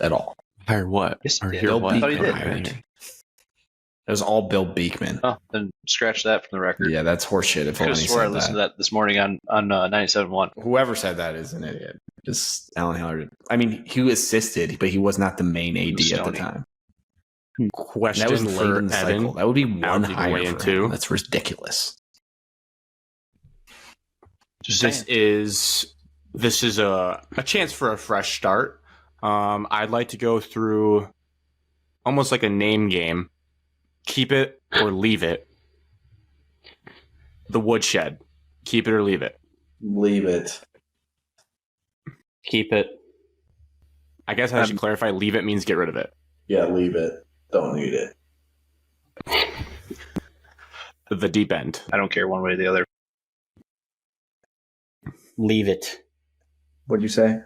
at all. Hire what? Yes, Or he did. hear what? I thought he did. Hired. It was all Bill Beekman. Oh, then scratch that from the record. Yeah, that's horseshit. If I Valenti swore I said listened to that. that this morning on 97.1. Whoever said that is an idiot. Just Alan Haller. I mean, he assisted, but he was not the main AD at the time. Question That was late for in the Evan. cycle. That would be one Out hire way for into. him. That's ridiculous. This is a chance for a fresh start. I'd like to go through almost like a name game. Keep it or leave it. The woodshed. Keep it or leave it. Leave it. Keep it. I guess I should clarify. Leave it means get rid of it. Yeah, leave it. Don't need it. The deep end. I don't care one way or the other. Leave it. What'd you say?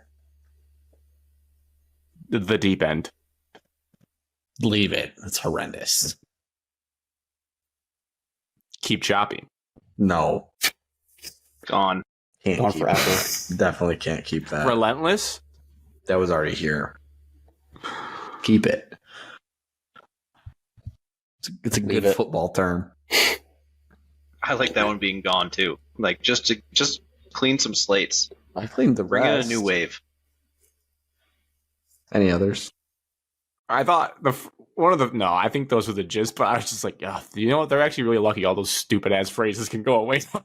The deep end. Leave it. That's horrendous. Keep chopping. No. Gone. Can't Gone keep forever. that. Definitely can't keep that. Relentless. That was already here. Keep it. It's a Leave good it. football term. I like that one being gone too. Like just clean some slates. I cleaned the Bring in a rest. new wave. Any others? I thought I think those were the gist, but I was just like, yeah, you know what? They're actually really lucky all those stupid ass phrases can go away now.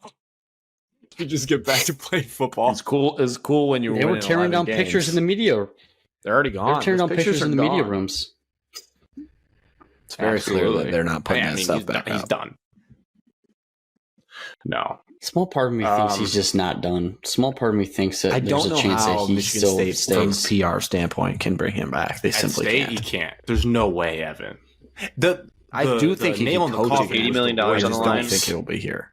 You just get back to playing football. It's cool. It's cool when you They were tearing down pictures in the media. They're already They gone. were tearing Those down pictures in the are media gone. rooms. It's very clear that they're not putting I that mean, stuff he's back done. He's up. done. No. Small part of me thinks he's just not done. Small part of me thinks that I there's don't know a chance how that he Michigan still State, stays. from a PR standpoint, can bring him back. They At simply State, can't. he can't. There's no way, Evan. I do think he nail can on the coach coffin it. $80 million I on just the don't line. think he'll be here.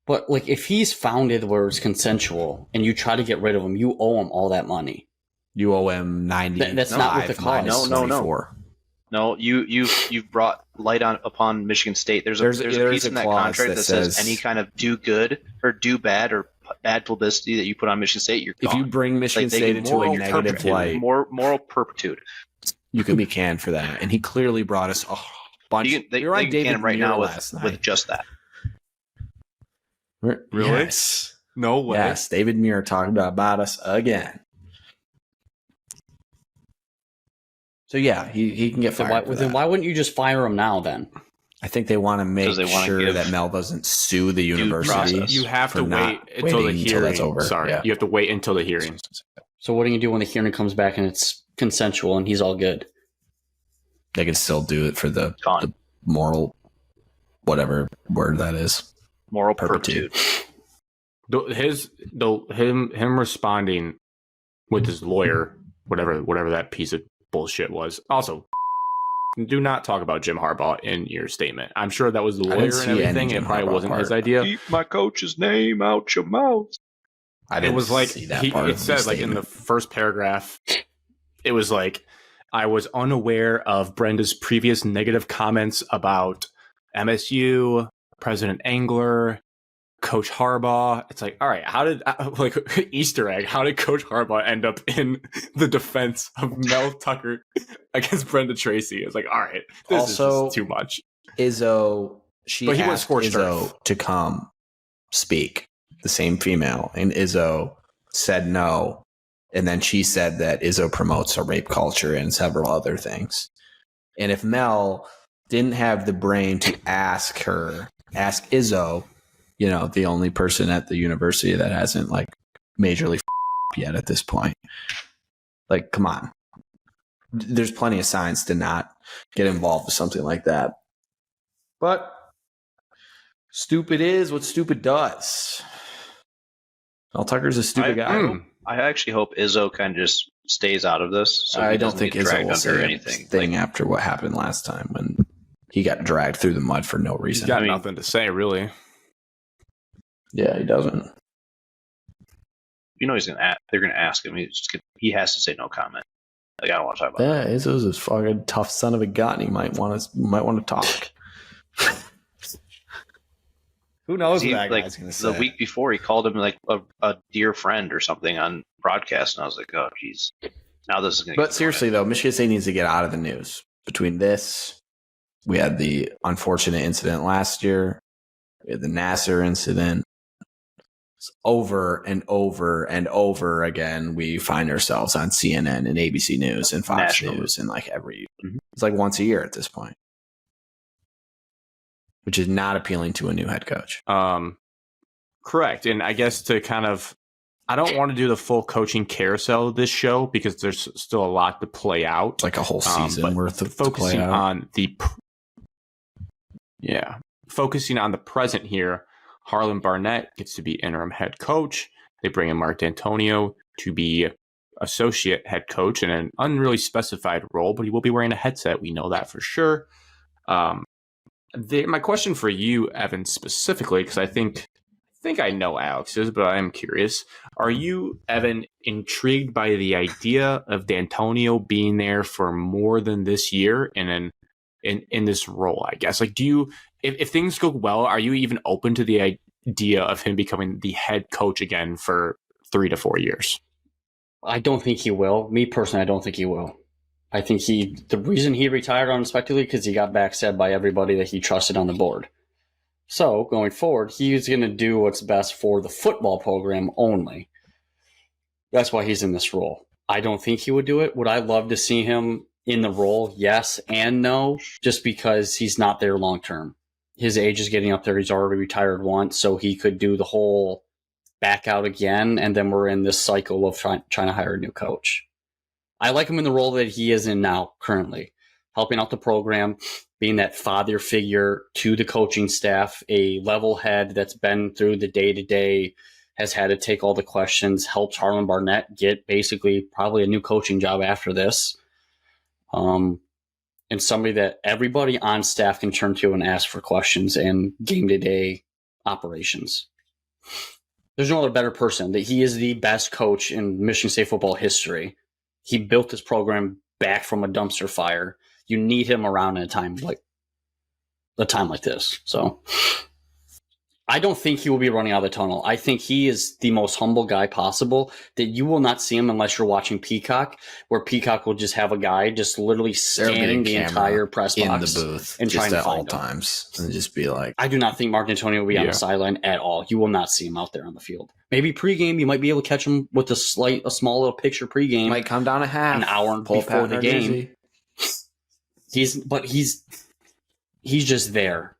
But like, if he's founded where it's consensual and you try to get rid of him, you owe him all that money. You owe him 90. That's not what the cost. No. 24. No, you've brought light upon Michigan State. There's a piece in that clause contract that says any kind of do good or do bad or bad publicity that you put on Michigan State, you're If gone. you bring Michigan Like, they State get into a moral negative turpitude, light, moral perpetude. you can be canned for that. And he clearly brought us a bunch. They You're on can David him right Muir now last with night. just that. Really? Yes. No way. Yes. David Muir talked about us again. So yeah, he can get fired. Then why wouldn't you just fire him now then? I think they want to make sure that Mel doesn't sue the university. You have to wait until the hearing. That's over. Sorry, you have to wait until the hearing. So what do you do when the hearing comes back and it's consensual and he's all good? They can still do it for the moral, whatever word that is. Moral perpetuity. Him responding with his lawyer, whatever that piece of bullshit was. Also, do not talk about Jim Harbaugh in your statement. I'm sure that was the lawyer and everything. It probably wasn't his idea. Keep my coach's name out your mouth. It was like it said like in the first paragraph. It was like, I was unaware of Brenda's previous negative comments about MSU, President Engler, Coach Harbaugh. It's like, all right, how did Easter egg? How did Coach Harbaugh end up in the defense of Mel Tucker against Brenda Tracy? It's like, all right, this is just too much. Izzo, he asked Izzo to come speak, the same female, and Izzo said no. And then she said that Izzo promotes a rape culture and several other things. And if Mel didn't have the brain to ask Izzo, the only person at the university that hasn't like majorly yet at this point, like, come on. There's plenty of signs to not get involved with something like that. But stupid is what stupid does. Mel Tucker's a stupid guy. I actually hope Izzo kind of just stays out of this. So I don't think Izzo will say anything after what happened last time when he got dragged through the mud for no reason. He's got nothing to say, really. Yeah, he doesn't. They're going to ask him. He has to say no comment. Like, I don't want to talk about that. Yeah, Izzo's a fucking tough son of a gun. He might want to talk. Who knows what that guy's going to say? The week before, he called him like a dear friend or something on broadcast, and I was like, oh, geez. Now this is going to But seriously, though, Michigan State needs to get out of the news. Between this, we had the unfortunate incident last year. We had the Nasser incident. It's over and over and over again. We find ourselves on CNN and ABC News and Fox News and like it's like once a year at this point. Which is not appealing to a new head coach. Correct. And I guess to kind of, I don't want to do the full coaching carousel of this show because there's still a lot to play out. It's like a whole season worth of focusing to play out. On focusing on the present here. Harlan Barnett gets to be interim head coach. They bring in Mark Dantonio to be associate head coach in an unreally specified role, but he will be wearing a headset. We know that for sure. My question for you, Evan, specifically, because I think I know Alex's, but I am curious. Are you, Evan, intrigued by the idea of Dantonio being there for more than this year and in this role, I guess? Like, if things go well, are you even open to the idea of him becoming the head coach again for 3 to 4 years? I don't think he will. Me personally, I don't think he will. I think the reason he retired unexpectedly because he got backstabbed by everybody that he trusted on the board. So going forward, he's going to do what's best for the football program only. That's why he's in this role. I don't think he would do it. Would I love to see him in the role? Yes and no, just because he's not there long term. His age is getting up there. He's already retired once, so he could do the whole back out again, and then we're in this cycle of trying to hire a new coach. I like him in the role that he is in now, currently, helping out the program, being that father figure to the coaching staff, a level head that's been through the day-to-day, has had to take all the questions, helps Harlan Barnett get basically probably a new coaching job after this. And somebody that everybody on staff can turn to and ask for questions and game-to-day operations. There's no other better person. That he is the best coach in Michigan State football history. He built this program back from a dumpster fire. You need him around in a time like this. So I don't think he will be running out of the tunnel. I think he is the most humble guy possible, that you will not see him unless you're watching Peacock, where Peacock will just have a guy just literally scanning the entire press box in the booth and trying to find all times and just be like, I do not think Mark Dantonio will be on the sideline at all. You will not see him out there on the field. Maybe pregame, you might be able to catch him with a small little picture pregame. Might come down a half, an hour before the game. He's just there.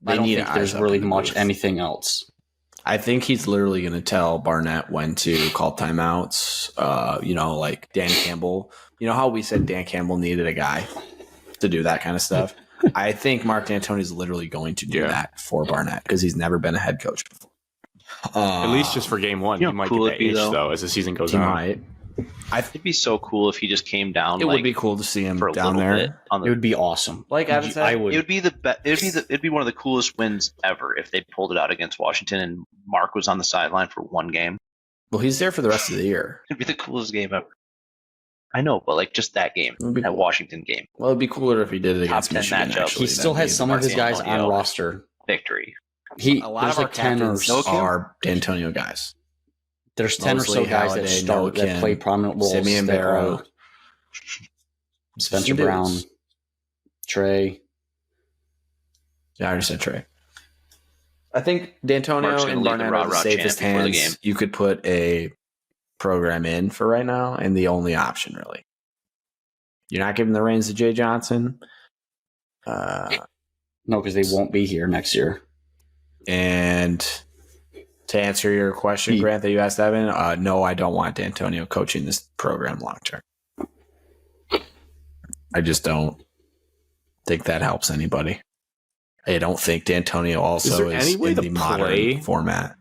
I don't think there's really much anything else. I think he's literally going to tell Barnett when to call timeouts. Like Dan Campbell. You know how we said Dan Campbell needed a guy to do that kind of stuff? I think Mark D'Antoni is literally going to do that for Barnett because he's never been a head coach before. At least just for game one. You know he might cool get that itch, though, as the season goes He on. might. It'd be so cool if he just came down. It would be cool to see him for a down little there. bit on It would be awesome. Like Evan said, I would. It would be it'd be one of the coolest wins ever if they pulled it out against Washington and Mark was on the sideline for one game. Well, he's there for the rest of the year. It'd be the coolest game ever. I know, but like just that game, that Washington game. Well, it'd be cooler if he did it Top against 10 Michigan. matchup. Actually, He still has some of his guys on roster. Victory. A lot of our like 10 or captains are Dantonio guys. there's 10 or so Mosley, guys Halliday, that start Noah that Kim, play prominent roles. Simeon that Barrow, are Spencer Some Brown, dudes. Trey. Yeah, I already said Trey. I think Dantonio Mark's gonna and lead the Barnett are the rah-rah safest chant before the hands game. you could put a program in for right now, and the only option really. You're not giving the reins to Jay Johnson. No, because they won't be here next year. And to answer your question, Grant, that you asked Evan, no, I don't want Dantonio coaching this program long term. I just don't think that helps anybody. I don't think Dantonio also is any way in to the play? modern format.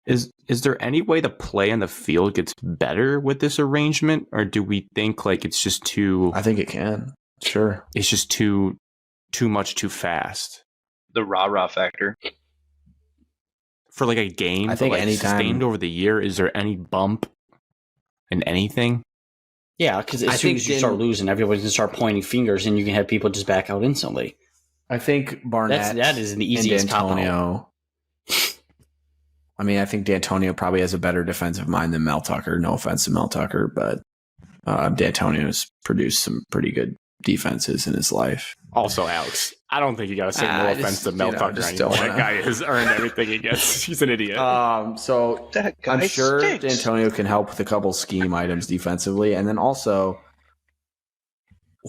Is there any way the play on the field gets better with this arrangement, or do we think like it's just too? I think it can. Sure. It's just too much too fast The rah-rah factor. for like a game. I think but, like, anytime- sustained over the year. Is there any bump in anything? Yeah, because I as soon think as you start losing, everybody's going to start pointing fingers, and you can have people just back out instantly. I think Barnett That is the and easiest cop out. Dantonio. I mean, I think Dantonio probably has a better defensive mind than Mel Tucker. No offense to Mel Tucker, but Dantonio's produced some pretty good defenses in his life. Also, Alex, I don't think you got to say no I offense just, to Mel Tucker just anymore. don't That wanna- guy has earned everything he gets. He's an idiot. So That guy I'm sure stinks. Dantonio can help with a couple scheme items defensively. And then also,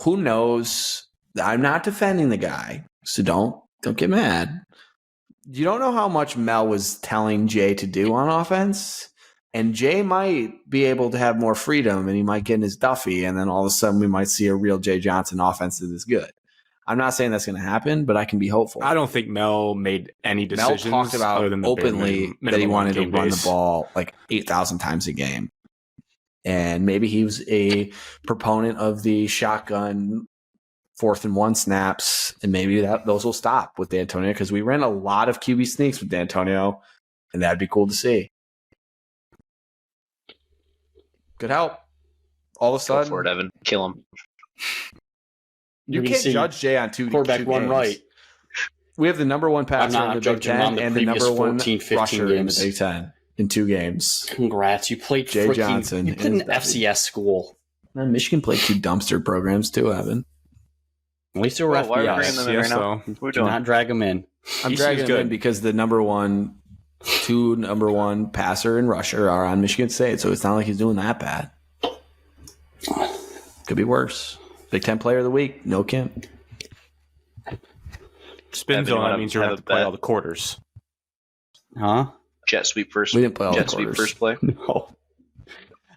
who knows? I'm not defending the guy, so don't get mad. You don't know how much Mel was telling Jay to do on offense. And Jay might be able to have more freedom and he might get in his Duffy. And then all of a sudden we might see a real Jay Johnson offense that is good. I'm not saying that's going to happen, but I can be hopeful. I don't think Mel made any Mel decisions. talked about other than the openly minimum that he wanted to game run days. the ball like 8,000 times a game. And maybe he was a proponent of the shotgun 4th and 1 snaps, and maybe those will stop with Dantonio because we ran a lot of QB sneaks with Dantonio, and that'd be cool to see. Could help. All of a Go sudden, for it, Evan. Kill him. you We can't see judge Jay on two quarterback two run games. right. We have the number one passer I'm in the Big judging him on Ten the and the previous number one 14, 15 rusher in the games. Big Ten in 2 games. Congrats, you played Jay freaking. Johnson You played in is an better. FCS school. And Michigan played 2 dumpster programs too, Evan. At least they were Well, why are we bringing FBS. them in Yes, right now? though. What are we Do doing? not drag them in. I'm TCU's dragging him good. in because the number one passer and rusher are on Michigan State, so it's not like he's doing that bad. Could be worse. Big Ten Player of the Week, no Kim. Spin Evan, zone, you wanna that means you're going to have have a to play bet? all the quarters. Huh? Jet sweep first. We didn't play all the Jet sweep quarters. first play. No.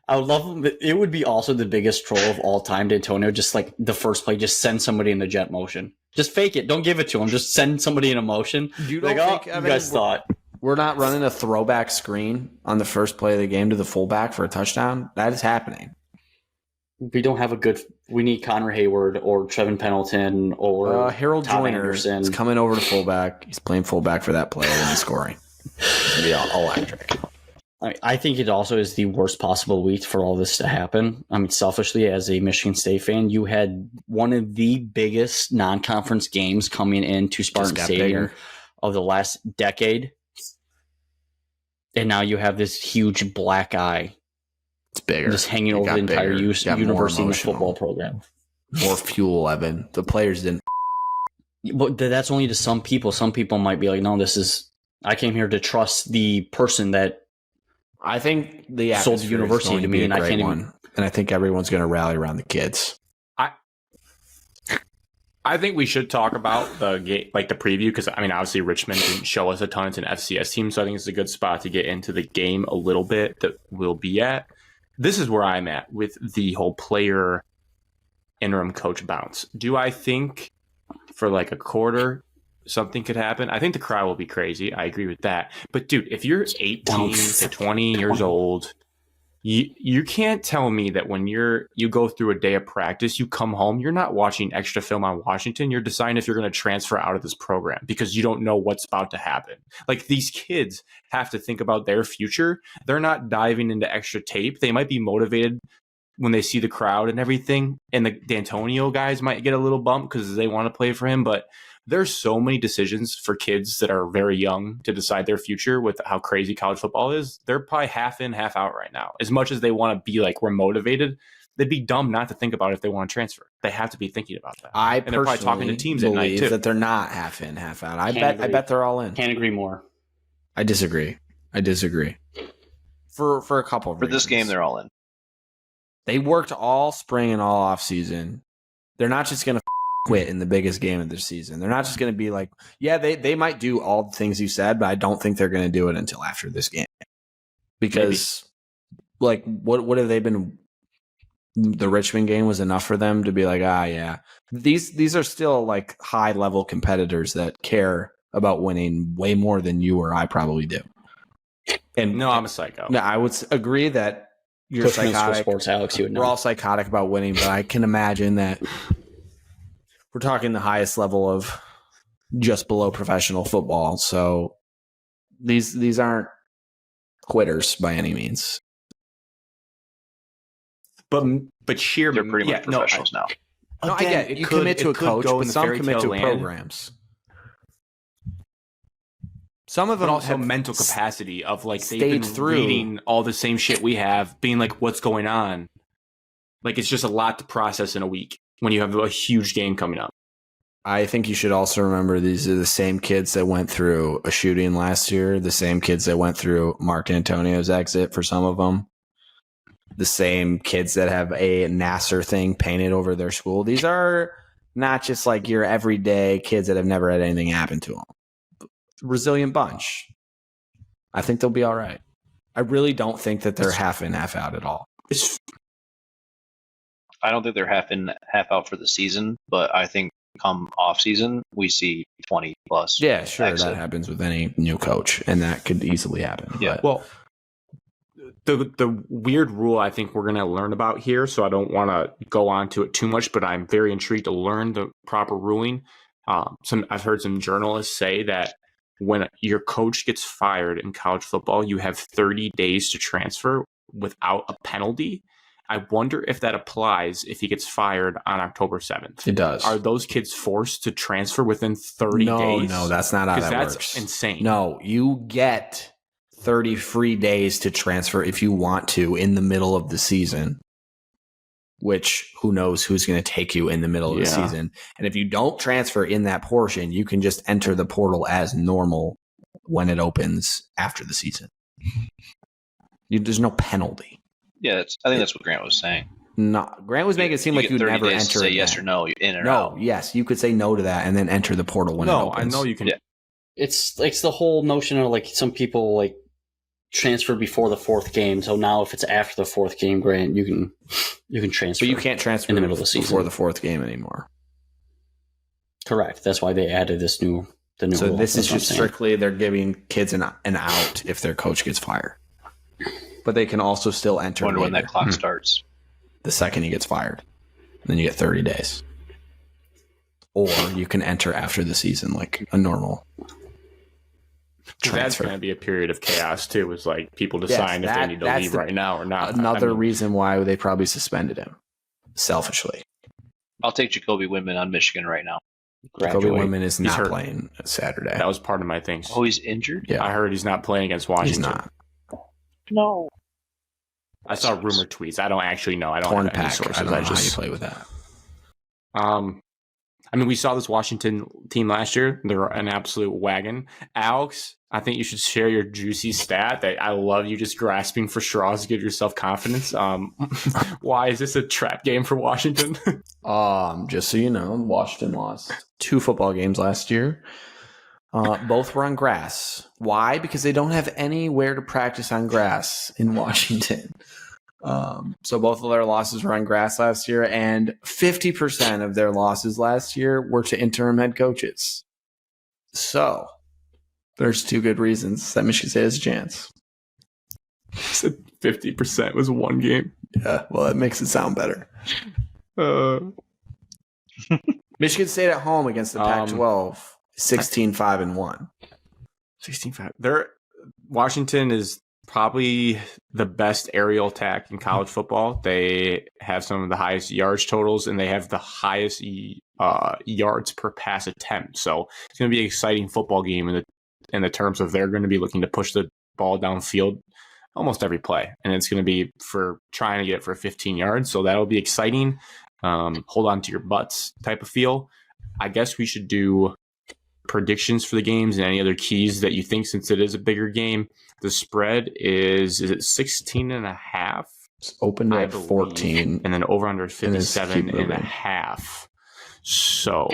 I would love it. Would be also the biggest troll of all time, Dantonio. Just like the first play, just send somebody in a jet motion. Just fake it. Don't give it to him. Just send somebody in a motion. You Like, don't oh, think, you Evan, guys thought. we're not running a throwback screen on the first play of the game to the fullback for a touchdown? That is happening. We don't have a good. We need Connor Hayward or Trevin Pendleton or Harold Todd Joyner Anderson. is coming over to fullback. He's playing fullback for that play and he's scoring. It's going to be all electric. I think it also is the worst possible week for all this to happen. I mean, selfishly, as a Michigan State fan, you had one of the biggest non-conference games coming into Spartan got Stadium bigger. of the last decade. And now you have this huge black eye It's bigger. just hanging It over got the entire bigger. It got more university and the emotional. football program. More fuel, Evan. The players didn't. But that's only to some people. Some people might be like, no, I came here to trust the person that I think the Sold the atmosphere is university going to be me, a and I great can't even- one. And I think everyone's going to rally around the kids. I think we should talk about the game, like the preview, because I mean, obviously Richmond didn't show us a ton. It's an FCS team, so I think it's a good spot to get into the game a little bit that we'll be at. This is where I'm at with the whole player interim coach bounce. Do I think for like a quarter something could happen? I think the crowd will be crazy. I agree with that. But dude, if you're 18 to 20 years old, you can't tell me that when you go through a day of practice, you come home, you're not watching extra film on Washington. You're deciding if you're going to transfer out of this program because you don't know what's about to happen. Like, these kids have to think about their future. They're not diving into extra tape. They might be motivated when they see the crowd and everything. And the Dantonio guys might get a little bump because they want to play for him. But there's so many decisions for kids that are very young to decide their future with how crazy college football is. They're probably half in, half out right now. As much as they want to be like, we're motivated, they'd be dumb not to think about it if they want to transfer. They have to be thinking about that. And they're probably talking to teams at night too. That they're not half in, half out. I bet they're all in. Can't agree more. I disagree. For a couple of reasons. For this game, they're all in. They worked all spring and all off season. They're not just going to quit in the biggest game of the season. They're not just going to be like, yeah, they might do all the things you said, but I don't think they're going to do it until after this game. Because, like, what have they been? The Richmond game was enough for them to be like, yeah. These are still, like, high-level competitors that care about winning way more than you or I probably do. And no, I'm a psycho. No, I would agree that you're psychotic. Sports, Alex, you would know. We're all psychotic about winning, but I can imagine that we're talking the highest level of just below professional football. So these aren't quitters by any means. But sheer, they're pretty much professionals now. No, I get it. You commit to a coach, but some commit to programs. Some of them also have mental capacity of like they've been reading all the same shit we have, being like, what's going on? Like, it's just a lot to process in a week when you have a huge game coming up. I think you should also remember these are the same kids that went through a shooting last year, the same kids that went through Mark Antonio's exit for some of them, the same kids that have a Nasser thing painted over their school. These are not just like your everyday kids that have never had anything happen to them. Resilient bunch. I think they'll be all right. I really don't think that they're half in, half out at all. I don't think they're half in, half out for the season, but I think come off season, we see 20 plus. Yeah, sure. exit. That happens with any new coach, and that could easily happen. Yeah. But, well, the weird rule I think we're going to learn about here, so I don't want to go on to it too much, but I'm very intrigued to learn the proper ruling. I've heard some journalists say that when your coach gets fired in college football, you have 30 days to transfer without a penalty. I wonder if that applies if he gets fired on October 7th. It does. Are those kids forced to transfer within 30 days? No, that's not how that that's works. Insane. No, you get 30 free days to transfer if you want to in the middle of the season, which who knows who's going to take you in the middle of the season. And if you don't transfer in that portion, you can just enter the portal as normal when it opens after the season. There's no penalty. Yeah, I think that's what Grant was saying. No, Grant was making it seem like you'd never enter. Say yes or no, in or out. No, yes, you could say no to that and then enter the portal when it opens. I know you can. Yeah. It's the whole notion of like some people like transfer before the fourth game. So now if it's after the fourth game, Grant, you can transfer. But you can't transfer in the middle of the season before the fourth game anymore. Correct. That's why they added the new So rule. this is just strictly they're giving kids an out if their coach gets fired. But they can also still enter. I wonder when that clock starts. The second he gets fired. Then you get 30 days. Or you can enter after the season like a normal transfer. That's going to be a period of chaos too. Is like people deciding if they need to leave right now or not. Another reason why they probably suspended him. Selfishly. I'll take Jacoby Windman on Michigan right now. Jacoby Windman is not playing Saturday. That was part of my thing. Oh, he's injured? Yeah. I heard he's not playing against Washington. He's not. No. I saw rumor tweets. I don't actually know. I don't have any sources. I don't know how you play with that. I mean, we saw this Washington team last year. They're an absolute wagon. Alex, I think you should share your juicy stat that I love you just grasping for straws to give yourself confidence. Why is this a trap game for Washington? Just so you know, Washington lost 2 football games last year. Both were on grass. Why? Because they don't have anywhere to practice on grass in Washington. So both of their losses were on grass last year, and 50% of their losses last year were to interim head coaches. So there's 2 good reasons that Michigan State has a chance. Said 50% was one game. Yeah, well, that makes it sound better. Michigan State at home against the Pac-12, 16-5-1. 16-5. Washington is probably the best aerial attack in college football. They have some of the highest yards totals, and they have the highest yards per pass attempt. So it's going to be an exciting football game in the terms of they're going to be looking to push the ball downfield almost every play, and it's going to be for trying to get it for 15 yards. So that'll be exciting. Hold on to your butts type of feel. I guess we should do predictions for the games and any other keys that you think, since it is a bigger game. The spread is it 16.5? It's opened at 14. And then over under 57.5. So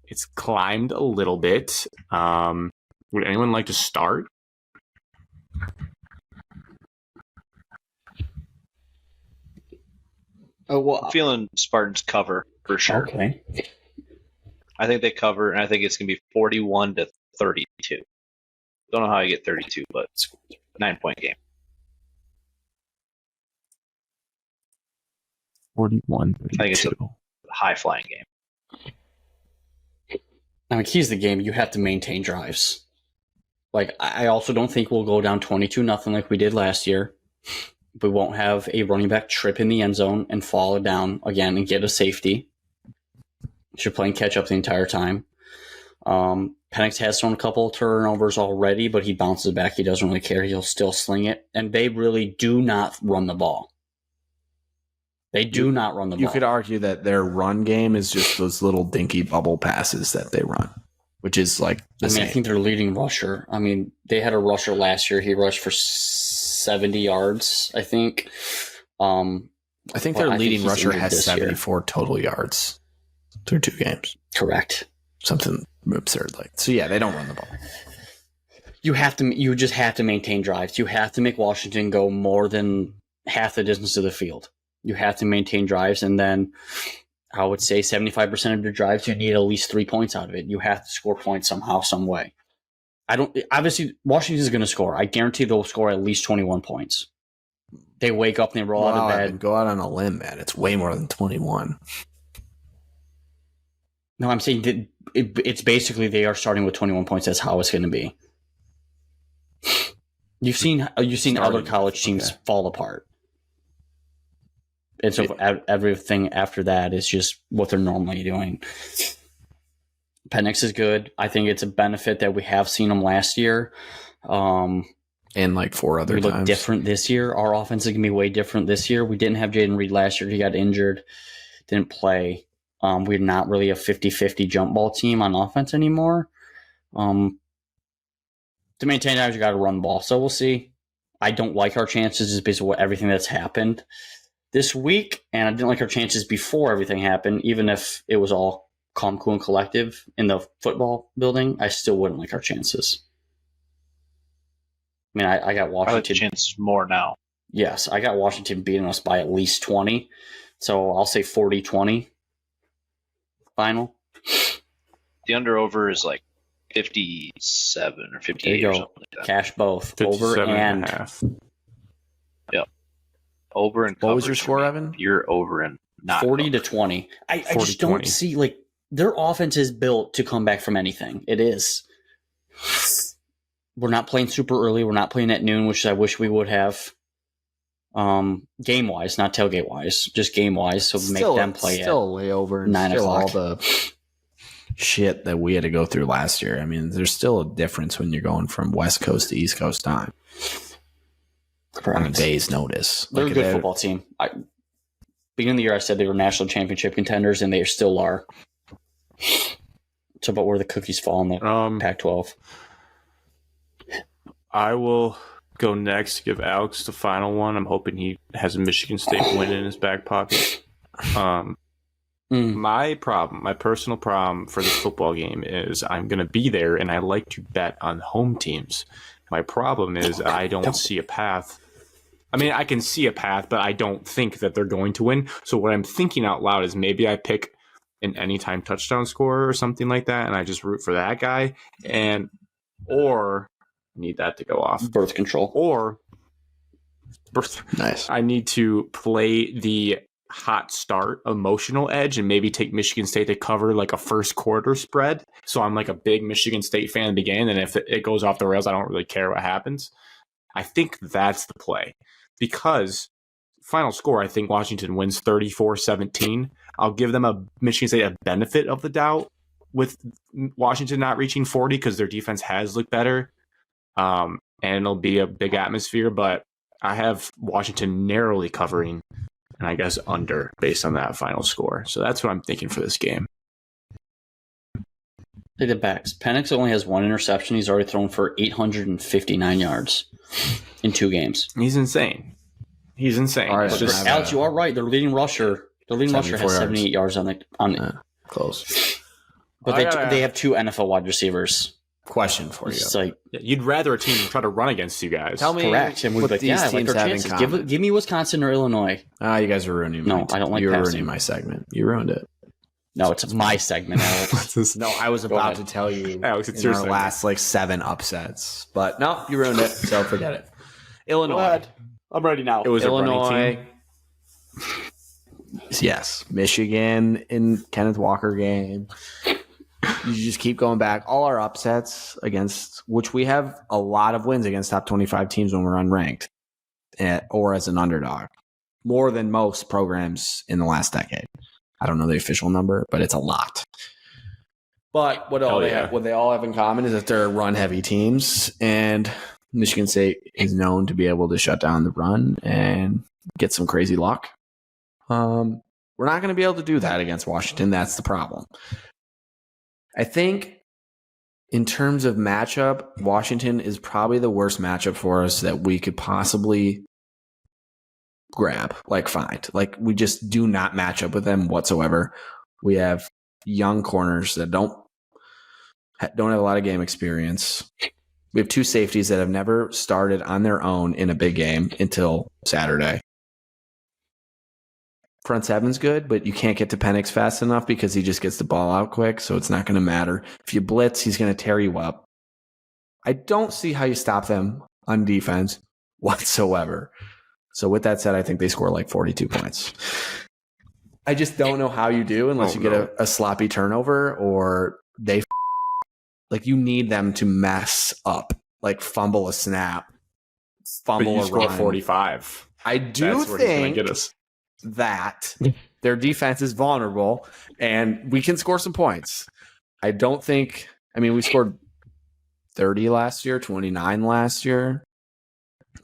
it's climbed a little bit. Would anyone like to start? I'm feeling Spartans cover for sure. Okay. I think they cover, and I think it's going to be 41-32. Don't know how I get 32, but it's a 9-point game. 41. I think it's a high-flying game. I mean, keys to the game, you have to maintain drives. Like, I also don't think we'll go down 22-0 like we did last year. We won't have a running back trip in the end zone and fall down again and get a safety. You're playing catch-up the entire time. Penix has thrown a couple of turnovers already, but he bounces back. He doesn't really care. He'll still sling it. And they really do not run the ball. They do not run the ball. You could argue that their run game is just those little dinky bubble passes that they run, which is like I think their leading rusher. I mean, they had a rusher last year. He rushed for 70 yards, I think. I think their leading rusher has 74 total yards through 2 games. Correct. Something absurd like. So yeah, they don't run the ball. You just have to maintain drives. You have to make Washington go more than half the distance to the field. You have to maintain drives, and then I would say 75% of your drives, you need at least 3 points out of it. You have to score points somehow, some way. Obviously, Washington is going to score. I guarantee they'll score at least 21 points. They wake up and they roll out of bed. Go out on a limb, man. It's way more than 21. No, I'm saying that it's basically they are starting with 21 points. That's how it's going to be. You've seen other college teams fall apart. And so everything after that is just what they're normally doing. Penix is good. I think it's a benefit that we have seen him last year. And like 4 other times. We look different this year. Our offense is going to be way different this year. We didn't have Jaden Reed last year. He got injured, didn't play. We're not really a 50-50 jump ball team on offense anymore. To maintain that, you got to run the ball. So we'll see. I don't like our chances just based on everything that's happened this week, and I didn't like our chances before everything happened. Even if it was all calm, cool, and collective in the football building, I still wouldn't like our chances. I mean, I got Washington. I like the chances more now. Yes, I got Washington beating us by at least 20. So I'll say 40-20 final. The under-over is like 57 or 58 there you go. Or something like that. Cash both. Over and half. Yep. Over and what was your score, Evan? You're over and not 40-20. I just don't see, like, their offense is built to come back from anything. It is. We're not playing super early. We're not playing at noon, which I wish we would have. Game-wise, not tailgate-wise, just game-wise. So make them play still at layover and 9 o'clock. All the shit that we had to go through last year. I mean, there's still a difference when you're going from West Coast to East Coast time. Correct. On a day's notice. They're a good football team. Beginning of the year, I said they were national championship contenders, and they still are. So about where the cookies fall in the Pac-12. I will go next to give Alex the final one. I'm hoping he has a Michigan State win in his back pocket. My personal problem for this football game is I'm going to be there, and I like to bet on home teams. My problem is I don't see a path. I mean, I can see a path, but I don't think that they're going to win. So what I'm thinking out loud is maybe I pick an anytime touchdown scorer or something like that, and I just root for that guy, or need that to go off. Birth control. Or nice. I need to play the hot start emotional edge and maybe take Michigan State to cover like a first quarter spread. So I'm like a big Michigan State fan in the beginning, and if it goes off the rails, I don't really care what happens. I think that's the play. Because final score, I think Washington wins 34-17. I'll give them Michigan State a benefit of the doubt with Washington not reaching 40 because their defense has looked better. And it'll be a big atmosphere, but I have Washington narrowly covering, and I guess under based on that final score. So that's what I'm thinking for this game. Take the backs. Penix only has one interception. He's already thrown for 859 yards in 2 games. He's insane. All right, Alex, you are right. Their leading rusher has 78 yards on close. But they have 2 NFL wide receivers. Question for you. It's like, you'd rather a team try to run against you guys. Tell me correct. And what these teams have in common. Give me Wisconsin or Illinois. You guys are ruining No, I don't like You're passing. ruining my segment. You ruined it. No, it's my segment, Alex. No, I was about to tell you Alex, it's in your our segment. last 7 upsets. But no, you ruined it, so forget it. Illinois. I'm ready now. It was Illinois. a running team. Yes. Michigan in Kenneth Walker game. You just keep going back. All our upsets against, which we have a lot of wins against top 25 teams when we're unranked or as an underdog. More than most programs in the last decade. I don't know the official number, but it's a lot. But what they all have in common is that they're run-heavy teams, and Michigan State is known to be able to shut down the run and get some crazy luck. We're not going to be able to do that against Washington. That's the problem. I think in terms of matchup, Washington is probably the worst matchup for us that we could possibly grab, find. We just do not match up with them whatsoever. We have young corners that don't have a lot of game experience. We have 2 safeties that have never started on their own in a big game until Saturday. Front seven's good, but you can't get to Penix fast enough because he just gets the ball out quick, so it's not going to matter. If you blitz, he's going to tear you up. I don't see how you stop them on defense whatsoever. So with that said, I think they score 42 points. I just don't know how you do unless you get a sloppy turnover or they you need them to mess up, fumble a snap, fumble but you a score run. 45. I do think get us. that their defense is vulnerable and we can score some points. I don't think, we scored 30 last year, 29 last year.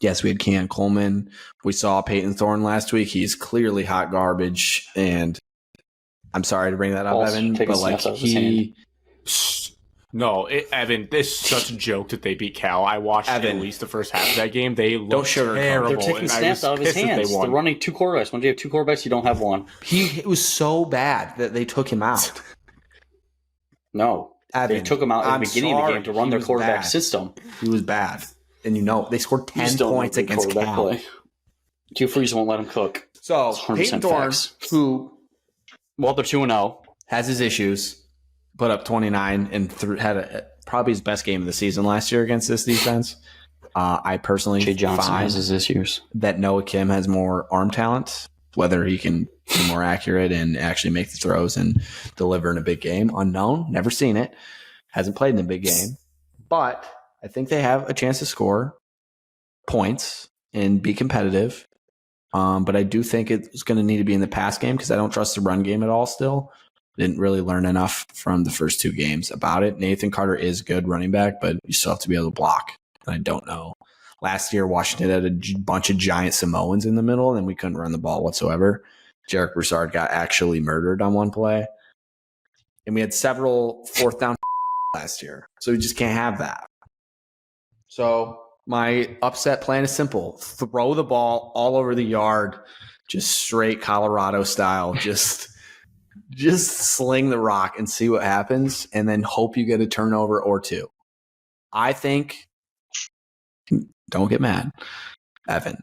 Yes, we had Keon Coleman. We saw Peyton Thorne last week. He's clearly hot garbage, and I'm sorry to bring that up, Evan, but No, Evan, this is such a joke that they beat Cal. I watched at least the first half of that game. They looked terrible. They're taking snaps out of his hands. They're running 2 quarterbacks. When you have 2 quarterbacks, you don't have one. It was so bad that they took him out. No, Evan, they took him out at the beginning of the game to run their quarterback system. He was bad. And they scored 10 points against Cal. Hugh Freeze won't let him cook. So Peyton Thorne, who they're 2-0, has his issues, put up 29 and had probably his best game of the season last year against this defense. I personally Jay Johnson find has his issues. that Noah Kim has more arm talent, whether he can be more accurate and actually make the throws and deliver in a big game. Unknown, never seen it, hasn't played in a big game, but I think they have a chance to score points and be competitive. But I do think it's going to need to be in the pass game because I don't trust the run game at all still. Didn't really learn enough from the first 2 games about it. Nathan Carter is good running back, but you still have to be able to block. And I don't know. Last year, Washington had a bunch of giant Samoans in the middle, and we couldn't run the ball whatsoever. Jarek Broussard got actually murdered on one play. And we had several fourth down last year. So we just can't have that. So my upset plan is simple. Throw the ball all over the yard, just straight Colorado style. Just sling the rock and see what happens, and then hope you get a turnover or two. I think, don't get mad, Evan.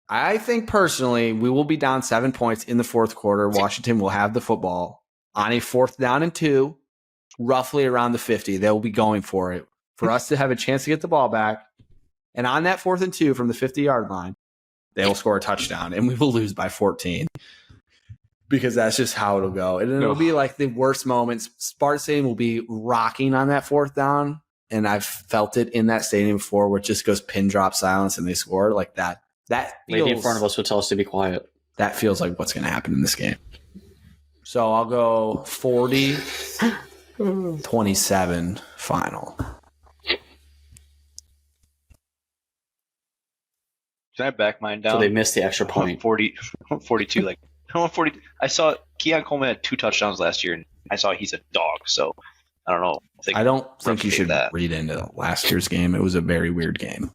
I think personally we will be down 7 points in the fourth quarter. Washington will have the football on a 4th down and 2, roughly around the 50. They'll be going for it for us to have a chance to get the ball back. And on that 4th and 2 from the 50-yard line, they will score a touchdown, and we will lose by 14. Because that's just how it'll go. And it'll be like the worst moments. Spartan Stadium will be rocking on that 4th down. And I've felt it in that stadium before where it just goes pin drop silence and they score like that. That lady in front of us would tell us to be quiet. That feels like what's going to happen in this game. So I'll go 40-27 final. Can I back mine down? So they missed the extra point. 42. Like, I want 40. I saw Keon Coleman had 2 touchdowns last year, and I saw he's a dog. So I don't know. I don't think you should read into last year's game. It was a very weird game.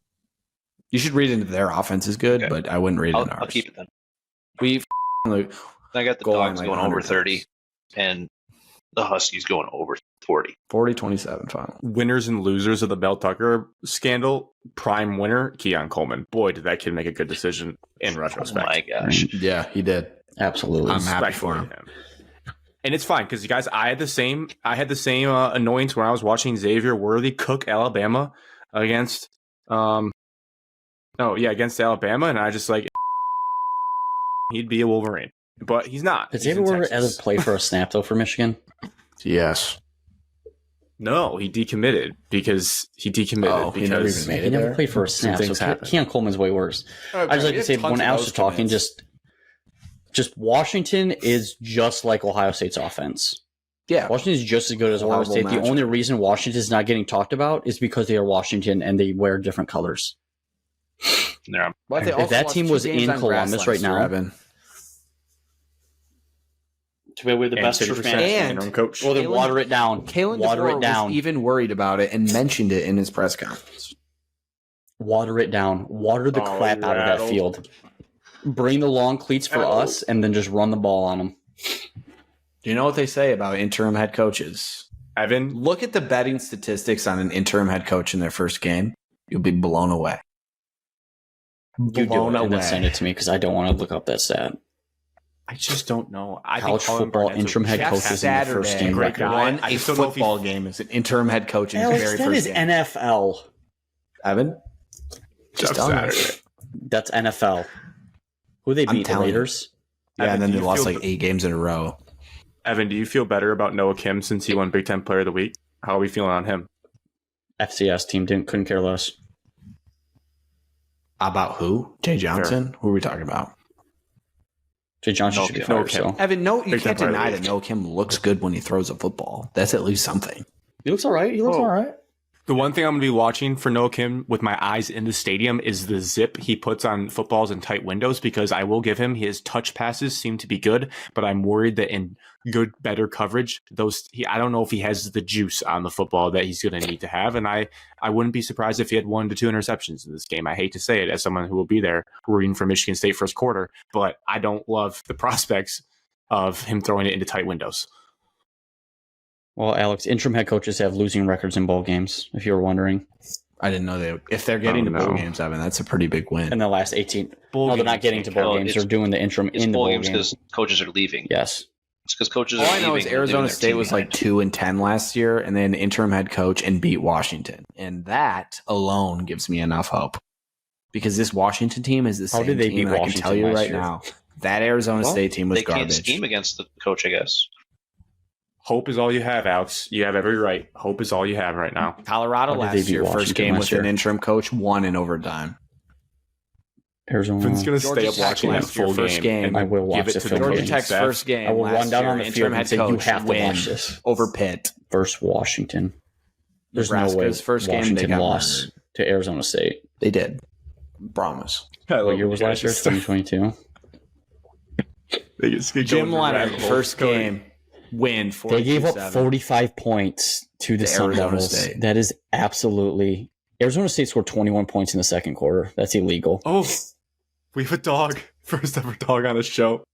You should read into their offense is good, but I wouldn't read into ours. I'll keep it then. I got the Dogs going over 30, and the Huskies going over 40. 40-27 final. Winners and losers of the Mel Tucker scandal. Prime winner, Keon Coleman. Boy, did that kid make a good decision in retrospect. Oh my gosh. Yeah, he did. Absolutely. I'm happy for him. And it's fine because you guys, I had the same annoyance when I was watching Xavier Worthy cook Alabama against Alabama, and I just like he'd be a Wolverine, but he's not. Did Xavier Worthy ever play for a snap though for Michigan? Yes. No, he decommitted because he decommitted. He never even made it. He never played for a snap. So Keon Coleman's way worse. Okay, I just like to say when Alex was talking, just Washington is just like Ohio State's offense. Yeah, Washington is just as good as Ohio State. The only reason Washington is not getting talked about is because they are Washington and they wear different colors. Yeah. If that team was in Columbus right now, to be with the best and coach, well, then water it down. Kalen water DeVore it down. Was even worried about it and mentioned it in his press conference. Water it down. Water the crap out of that field. Bring the long cleats for us, and then just run the ball on them. Do you know what they say about interim head coaches? Evan, look at the betting statistics on an interim head coach in their first game. You'll be blown away. You do it and then send it to me because I don't want to look up that stat. I just don't know. College football interim head coaches in the first game record. Won a football game as an interim head coach in his very first game. That is NFL. Evan? Just Saturday. That's NFL. Who they beat? The Raiders? Yeah, Evan, and then they lost like 8 games in a row. Evan, do you feel better about Noah Kim since he won Big Ten Player of the Week? How are we feeling on him? FCS team couldn't care less. About who? Jay Johnson? Fair. Who are we talking about? Jay Johnson should be fired. So. Evan, you can't deny that Noah Kim looks good when he throws a football. That's at least something. He looks all right. All right. The one thing I'm going to be watching for Noah Kim with my eyes in the stadium is the zip he puts on footballs in tight windows, because I will give him his touch passes seem to be good, but I'm worried that in better coverage, I don't know if he has the juice on the football that he's going to need to have. And I wouldn't be surprised if he had 1 to 2 interceptions in this game. I hate to say it as someone who will be there rooting for Michigan State first quarter, but I don't love the prospects of him throwing it into tight windows. Well, Alex, interim head coaches have losing records in bowl games, if you were wondering. I didn't know if they're getting to bowl games, Evan, that's a pretty big win. In the last 18. No, they're not getting to bowl games. They're doing the interim in the bowl games. Because coaches are leaving. Yes. It's because coaches are leaving. All I know is Arizona State was like 2-10 last year, and then interim head coach and beat Washington. And that alone gives me enough hope. Because this Washington team is the same team. How did they beat Washington? I can tell you right now. That Arizona State team was garbage. They can't scheme against the coach, I guess. Hope is all you have, Alex. You have every right. Hope is all you have right now. Colorado last year, first game with an interim coach, won in overtime. Arizona. Finn's going to stay up watching that full game. And I will watch it. Georgia Tech's first game. I will run down on the field and say, you have to watch this. Over Pitt. Versus Washington. There's no way first Washington game they lost to Arizona State. They did. Promise. What year was last year? 2022? Jim Leonard, first game. win. They gave up 45 points to the Sun Arizona Devils. State. That is absolutely... Arizona State scored 21 points in the second quarter. That's illegal. Oh, we have a dog. First ever dog on the show.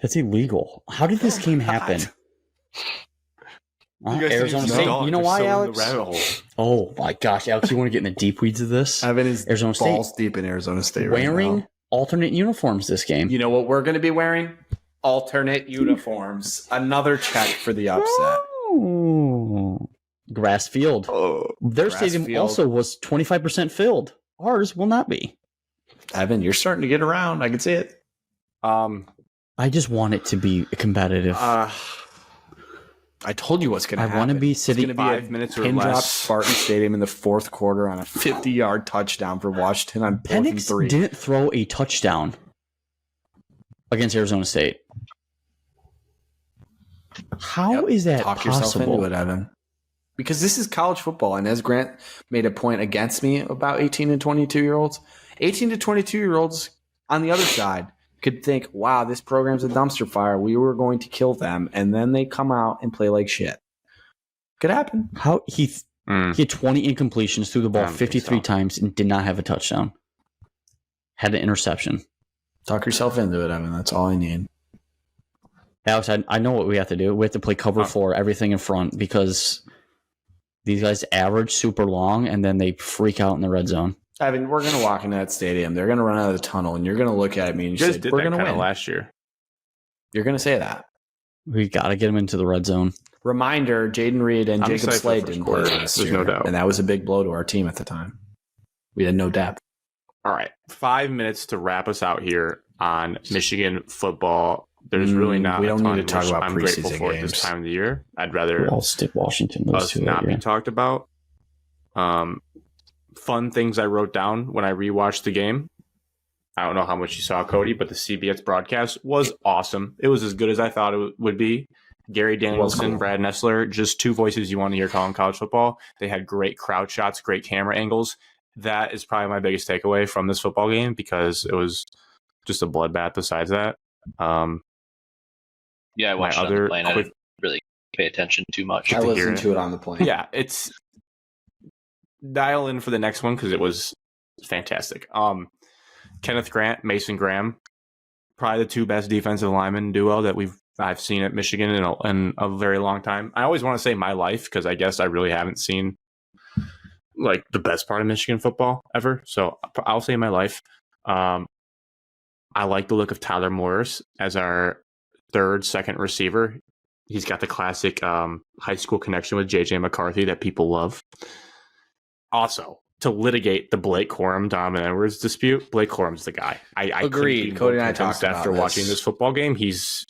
That's illegal. How did this game happen? Arizona State. You know why, Alex? Oh my gosh, Alex, you want to get in the deep weeds of this? Evan is Arizona balls State deep in Arizona State wearing right now. alternate uniforms this game. You know what we're going to be wearing? Alternate uniforms. Another check for the upset. Ooh. Grass field. Oh, Their grass stadium field. also was 25% filled. Ours will not be. Evan, you're starting to get around. I can see it. I just want it to be competitive. I told you what's going to happen. I want to be sitting It's going to be 5 minutes or pin drop less. Spartan Stadium in the fourth quarter on a 50-yard touchdown for Washington on 4th and Penix 3. didn't throw a touchdown against Arizona State. How is that Talk yourself possible? into it, Evan. Because this is college football, and as Grant made a point against me about 18 and 22-year-olds, 18 to 22-year-olds on the other side could think, wow, this program's a dumpster fire. We were going to kill them. And then they come out and play like shit. Could happen. How he had 20 incompletions, threw the ball 53 so. times, and did not have a touchdown. Had an interception. Talk yourself into it, Evan. That's all I need. Alex, I know what we have to do. We have to play cover 4, everything in front, because these guys average super long, and then they freak out in the red zone. Evan, we're going to walk into that stadium. They're going to run out of the tunnel, and you're going to look at me and You guys say, did we're that going to kind of win. last year. You're going to say that. We got to get them into the red zone. Reminder, Jaden Reed and I'm Jacob excited for Slade the first didn't play quarter. last There's year. no doubt. And that was a big blow to our team at the time. We had no depth. All right, 5 minutes to wrap us out here on Michigan football. There's really not. We don't a ton need to talk which about I'm grateful preseason for games. this time of the year. I'd rather Ball State, Washington, those us two. not be Yeah. talked about. Fun things I wrote down when I rewatched the game. I don't know how much you saw, Cody, but the CBS broadcast was awesome. It was as good as I thought it would be. Gary Danielson, cool. Brad Nessler, just two voices you want to hear calling college football. They had great crowd shots, great camera angles. That is probably my biggest takeaway from this football game because it was just a bloodbath besides that. Yeah, I watched it on the plane. I quick, didn't really pay attention too much. I to hear listened it. to it on the plane. yeah, it's dial in for the next one because it was fantastic. Kenneth Grant, Mason Graham, probably the two best defensive lineman duo that I've seen at Michigan in a very long time. I always want to say my life because I guess I really haven't seen like the best part of Michigan football ever. So I'll say my life. I like the look of Tyler Morris as our second receiver. He's got the classic high school connection with J.J. McCarthy that people love. Also, to litigate the Blake Corum, Donovan Edwards dispute, Blake Corum's the guy. I Agreed. couldn't be Cody more and I convinced talked about after this. watching this football game. He's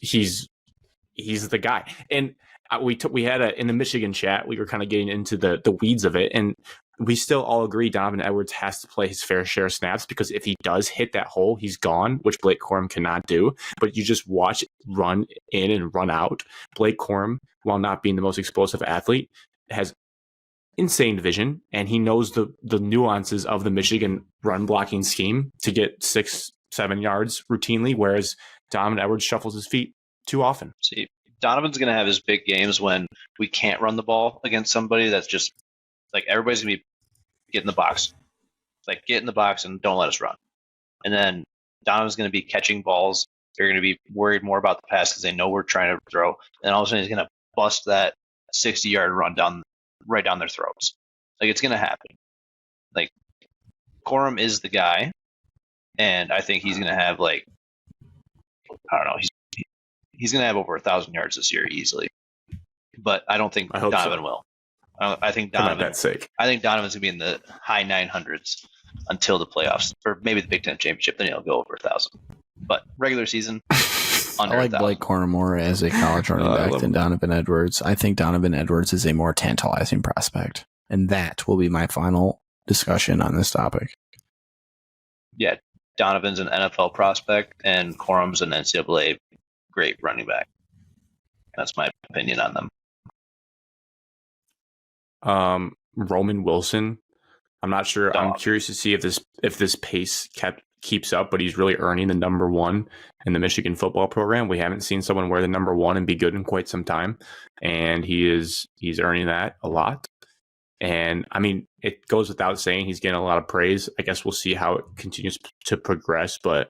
the guy. And we had in the Michigan chat, we were kind of getting into the weeds of it, and we still all agree Donovan Edwards has to play his fair share of snaps because if he does hit that hole, he's gone, which Blake Corum cannot do. But you just watch run in and run out. Blake Corum, while not being the most explosive athlete, has insane vision, and he knows the nuances of the Michigan run blocking scheme to get 6-7 yards routinely, whereas Donovan Edwards shuffles his feet too often. See, Donovan's going to have his big games when we can't run the ball against somebody that's just like everybody's going to be get in the box. Like get in the box and don't let us run. And then Donovan's going to be catching balls. They're going to be worried more about the pass because they know we're trying to throw. And all of a sudden he's going to bust that 60-yard run right down their throats. Like it's going to happen. Like Corum is the guy, and I think he's going to have like I don't know. He's going to have over 1,000 yards this year easily, but I don't think Donovan will. I think Donovan. For that sake, I think Donovan's going to be in the high 900s until the playoffs, or maybe the Big Ten championship. Then he'll go over 1,000. But regular season, under I like 1,000. Blake Corum more as a college running back than Donovan Edwards. I think Donovan Edwards is a more tantalizing prospect. And that will be my final discussion on this topic. Yeah, Donovan's an NFL prospect, and Corum's an NCAA great running back. That's my opinion on them. Roman Wilson, I'm not sure. I'm Dog. curious to see if this pace keeps up, but he's really earning the number one in the Michigan football program. We haven't seen someone wear the number one and be good in quite some time. And he's earning that a lot. And I mean, it goes without saying he's getting a lot of praise. I guess we'll see how it continues to progress, but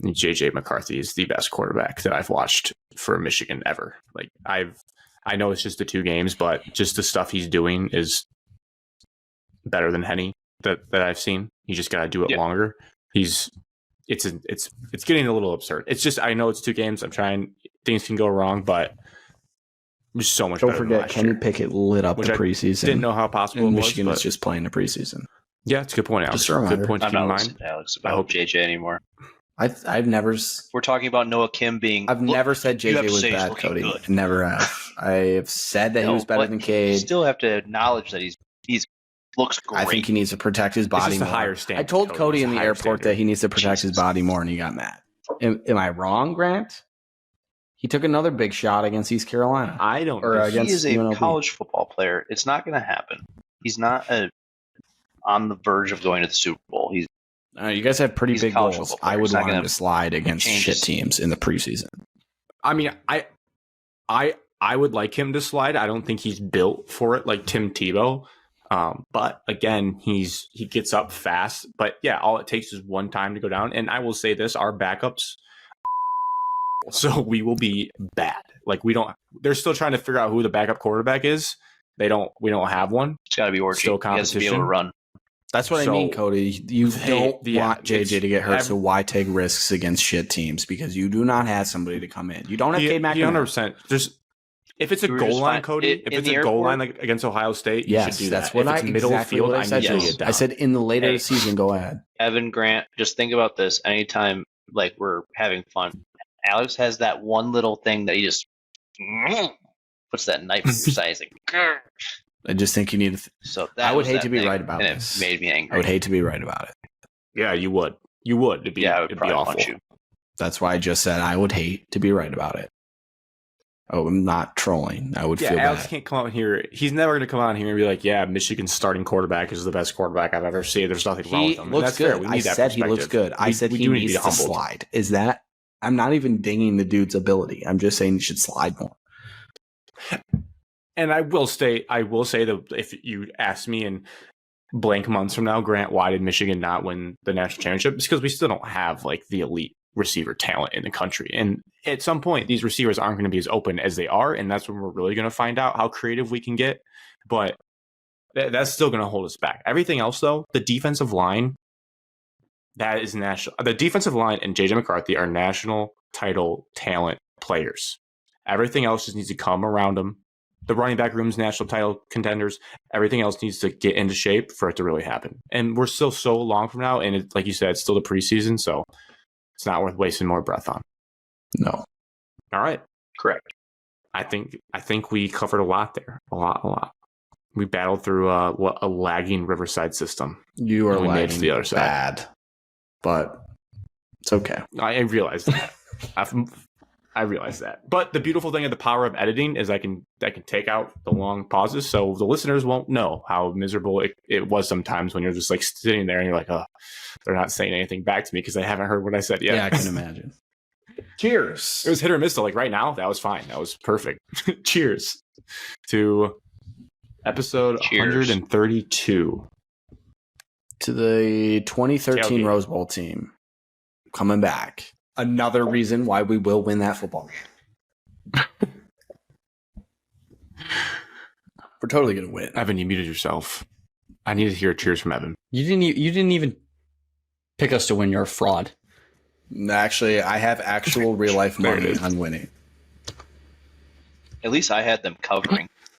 JJ McCarthy is the best quarterback that I've watched for Michigan ever. Like I know it's just the 2 games, but just the stuff he's doing is better than Henny that I've seen. You just got to do it longer. It's getting a little absurd. It's just, I know it's 2 games. I'm trying, things can go wrong, but there's so much. Don't forget, Kenny Pickett lit up the preseason. Didn't know how possible and it was. Michigan was just playing the preseason. Yeah, it's a good point, Alex. Just a reminder. Good point to I'm keep in not mind. listening to Alex about JJ anymore. I've never. We're talking about Noah Kim being. I've never said JJ was bad, Cody. Good. Never have. I have said that he was better than Cade. You still have to acknowledge that he's looks great. I think he needs to protect his body It's just more. a higher standard. I told Cody in the airport that he needs to protect his body more, and he got mad. Am I wrong, Grant? He took another big shot against East Carolina. I don't. Or he against is a UNLV. college football player. It's not going to happen. He's not on the verge of going to the Super Bowl. He's you guys have pretty He's a big college goals. football player. I would He's not want him gonna to slide against change shit his- teams in the preseason. I mean, I would like him to slide. I don't think he's built for it like Tim Tebow. But again, he gets up fast. But yeah, all it takes is one time to go down. And I will say this: our backups, so we will be bad. Like they're still trying to figure out who the backup quarterback is. We don't have one. It's got to be Orchie. Still He has to be able to competition. run. That's what I So, mean, Cody. You don't want JJ to get hurt, it's- so why take risks against shit teams? Because you do not have somebody to come in. You don't have Cade McNamara. 100%. Just if it's a You were goal just line, fine. Cody. In If it's the a goal airport? line like against Ohio State, you Yes, should do that's that. what if I it's middle exactly field, what I said. need to Joe. get down. I said in the later Hey. season, go ahead. Evan Grant, just think about this. Anytime like we're having fun, Alex has that one little thing that he just puts that knife in your side. He's like, I just think you need to. so that I would was hate that to be thing, right about and this. it made me angry. I would hate to be right about it. Yeah, you would. You would. It'd be, Yeah, I would it'd be probably awful. punch you. That's why I just said I would hate to be right about it. Oh, I'm not trolling. I would Yeah, feel Alex bad. can't come out here. He's never going to come out here and be like, "Yeah, Michigan's starting quarterback is the best quarterback I've ever seen." There's nothing wrong He with him. And looks that's fair. good. We I need that said he looks perspective. good. I said we he do need needs be to humbled. slide. Is that? I'm not even dinging the dude's ability. I'm just saying he should slide more. And I will say that if you ask me in blank months from now, Grant, why did Michigan not win the national championship? It's because we still don't have like the elite receiver talent in the country. And at some point, these receivers aren't going to be as open as they are. And that's when we're really going to find out how creative we can get. But that's still going to hold us back. Everything else, though, the defensive line, that is national. The defensive line and JJ McCarthy are national title talent players. Everything else just needs to come around them. The running back room's national title contenders. Everything else needs to get into shape for it to really happen. And we're still so long from now. And it, like you said, it's still the preseason. So it's not worth wasting more breath on. No. All right. Correct. I think we covered a lot there. A lot. We battled through a lagging Riverside system. You are And we made it lagging to the other side. bad, but it's okay. I realize that. I realize that. But the beautiful thing of the power of editing is I can take out the long pauses, so the listeners won't know how miserable it was sometimes when you're just like sitting there and you're like, oh, they're not saying anything back to me because they haven't heard what I said yet. Yeah, I can imagine. Cheers. It was hit or miss. So like right now, that was fine. That was perfect. Cheers to episode Cheers. 132. To the 2013 Tailgate. Rose Bowl team coming back. Another reason why we will win that football game. We're totally gonna win. Evan, you muted yourself. I need to hear cheers from Evan. You didn't even pick us to win. You're a fraud. Actually, I have actual real life There it money is. on winning. At least I had them covering.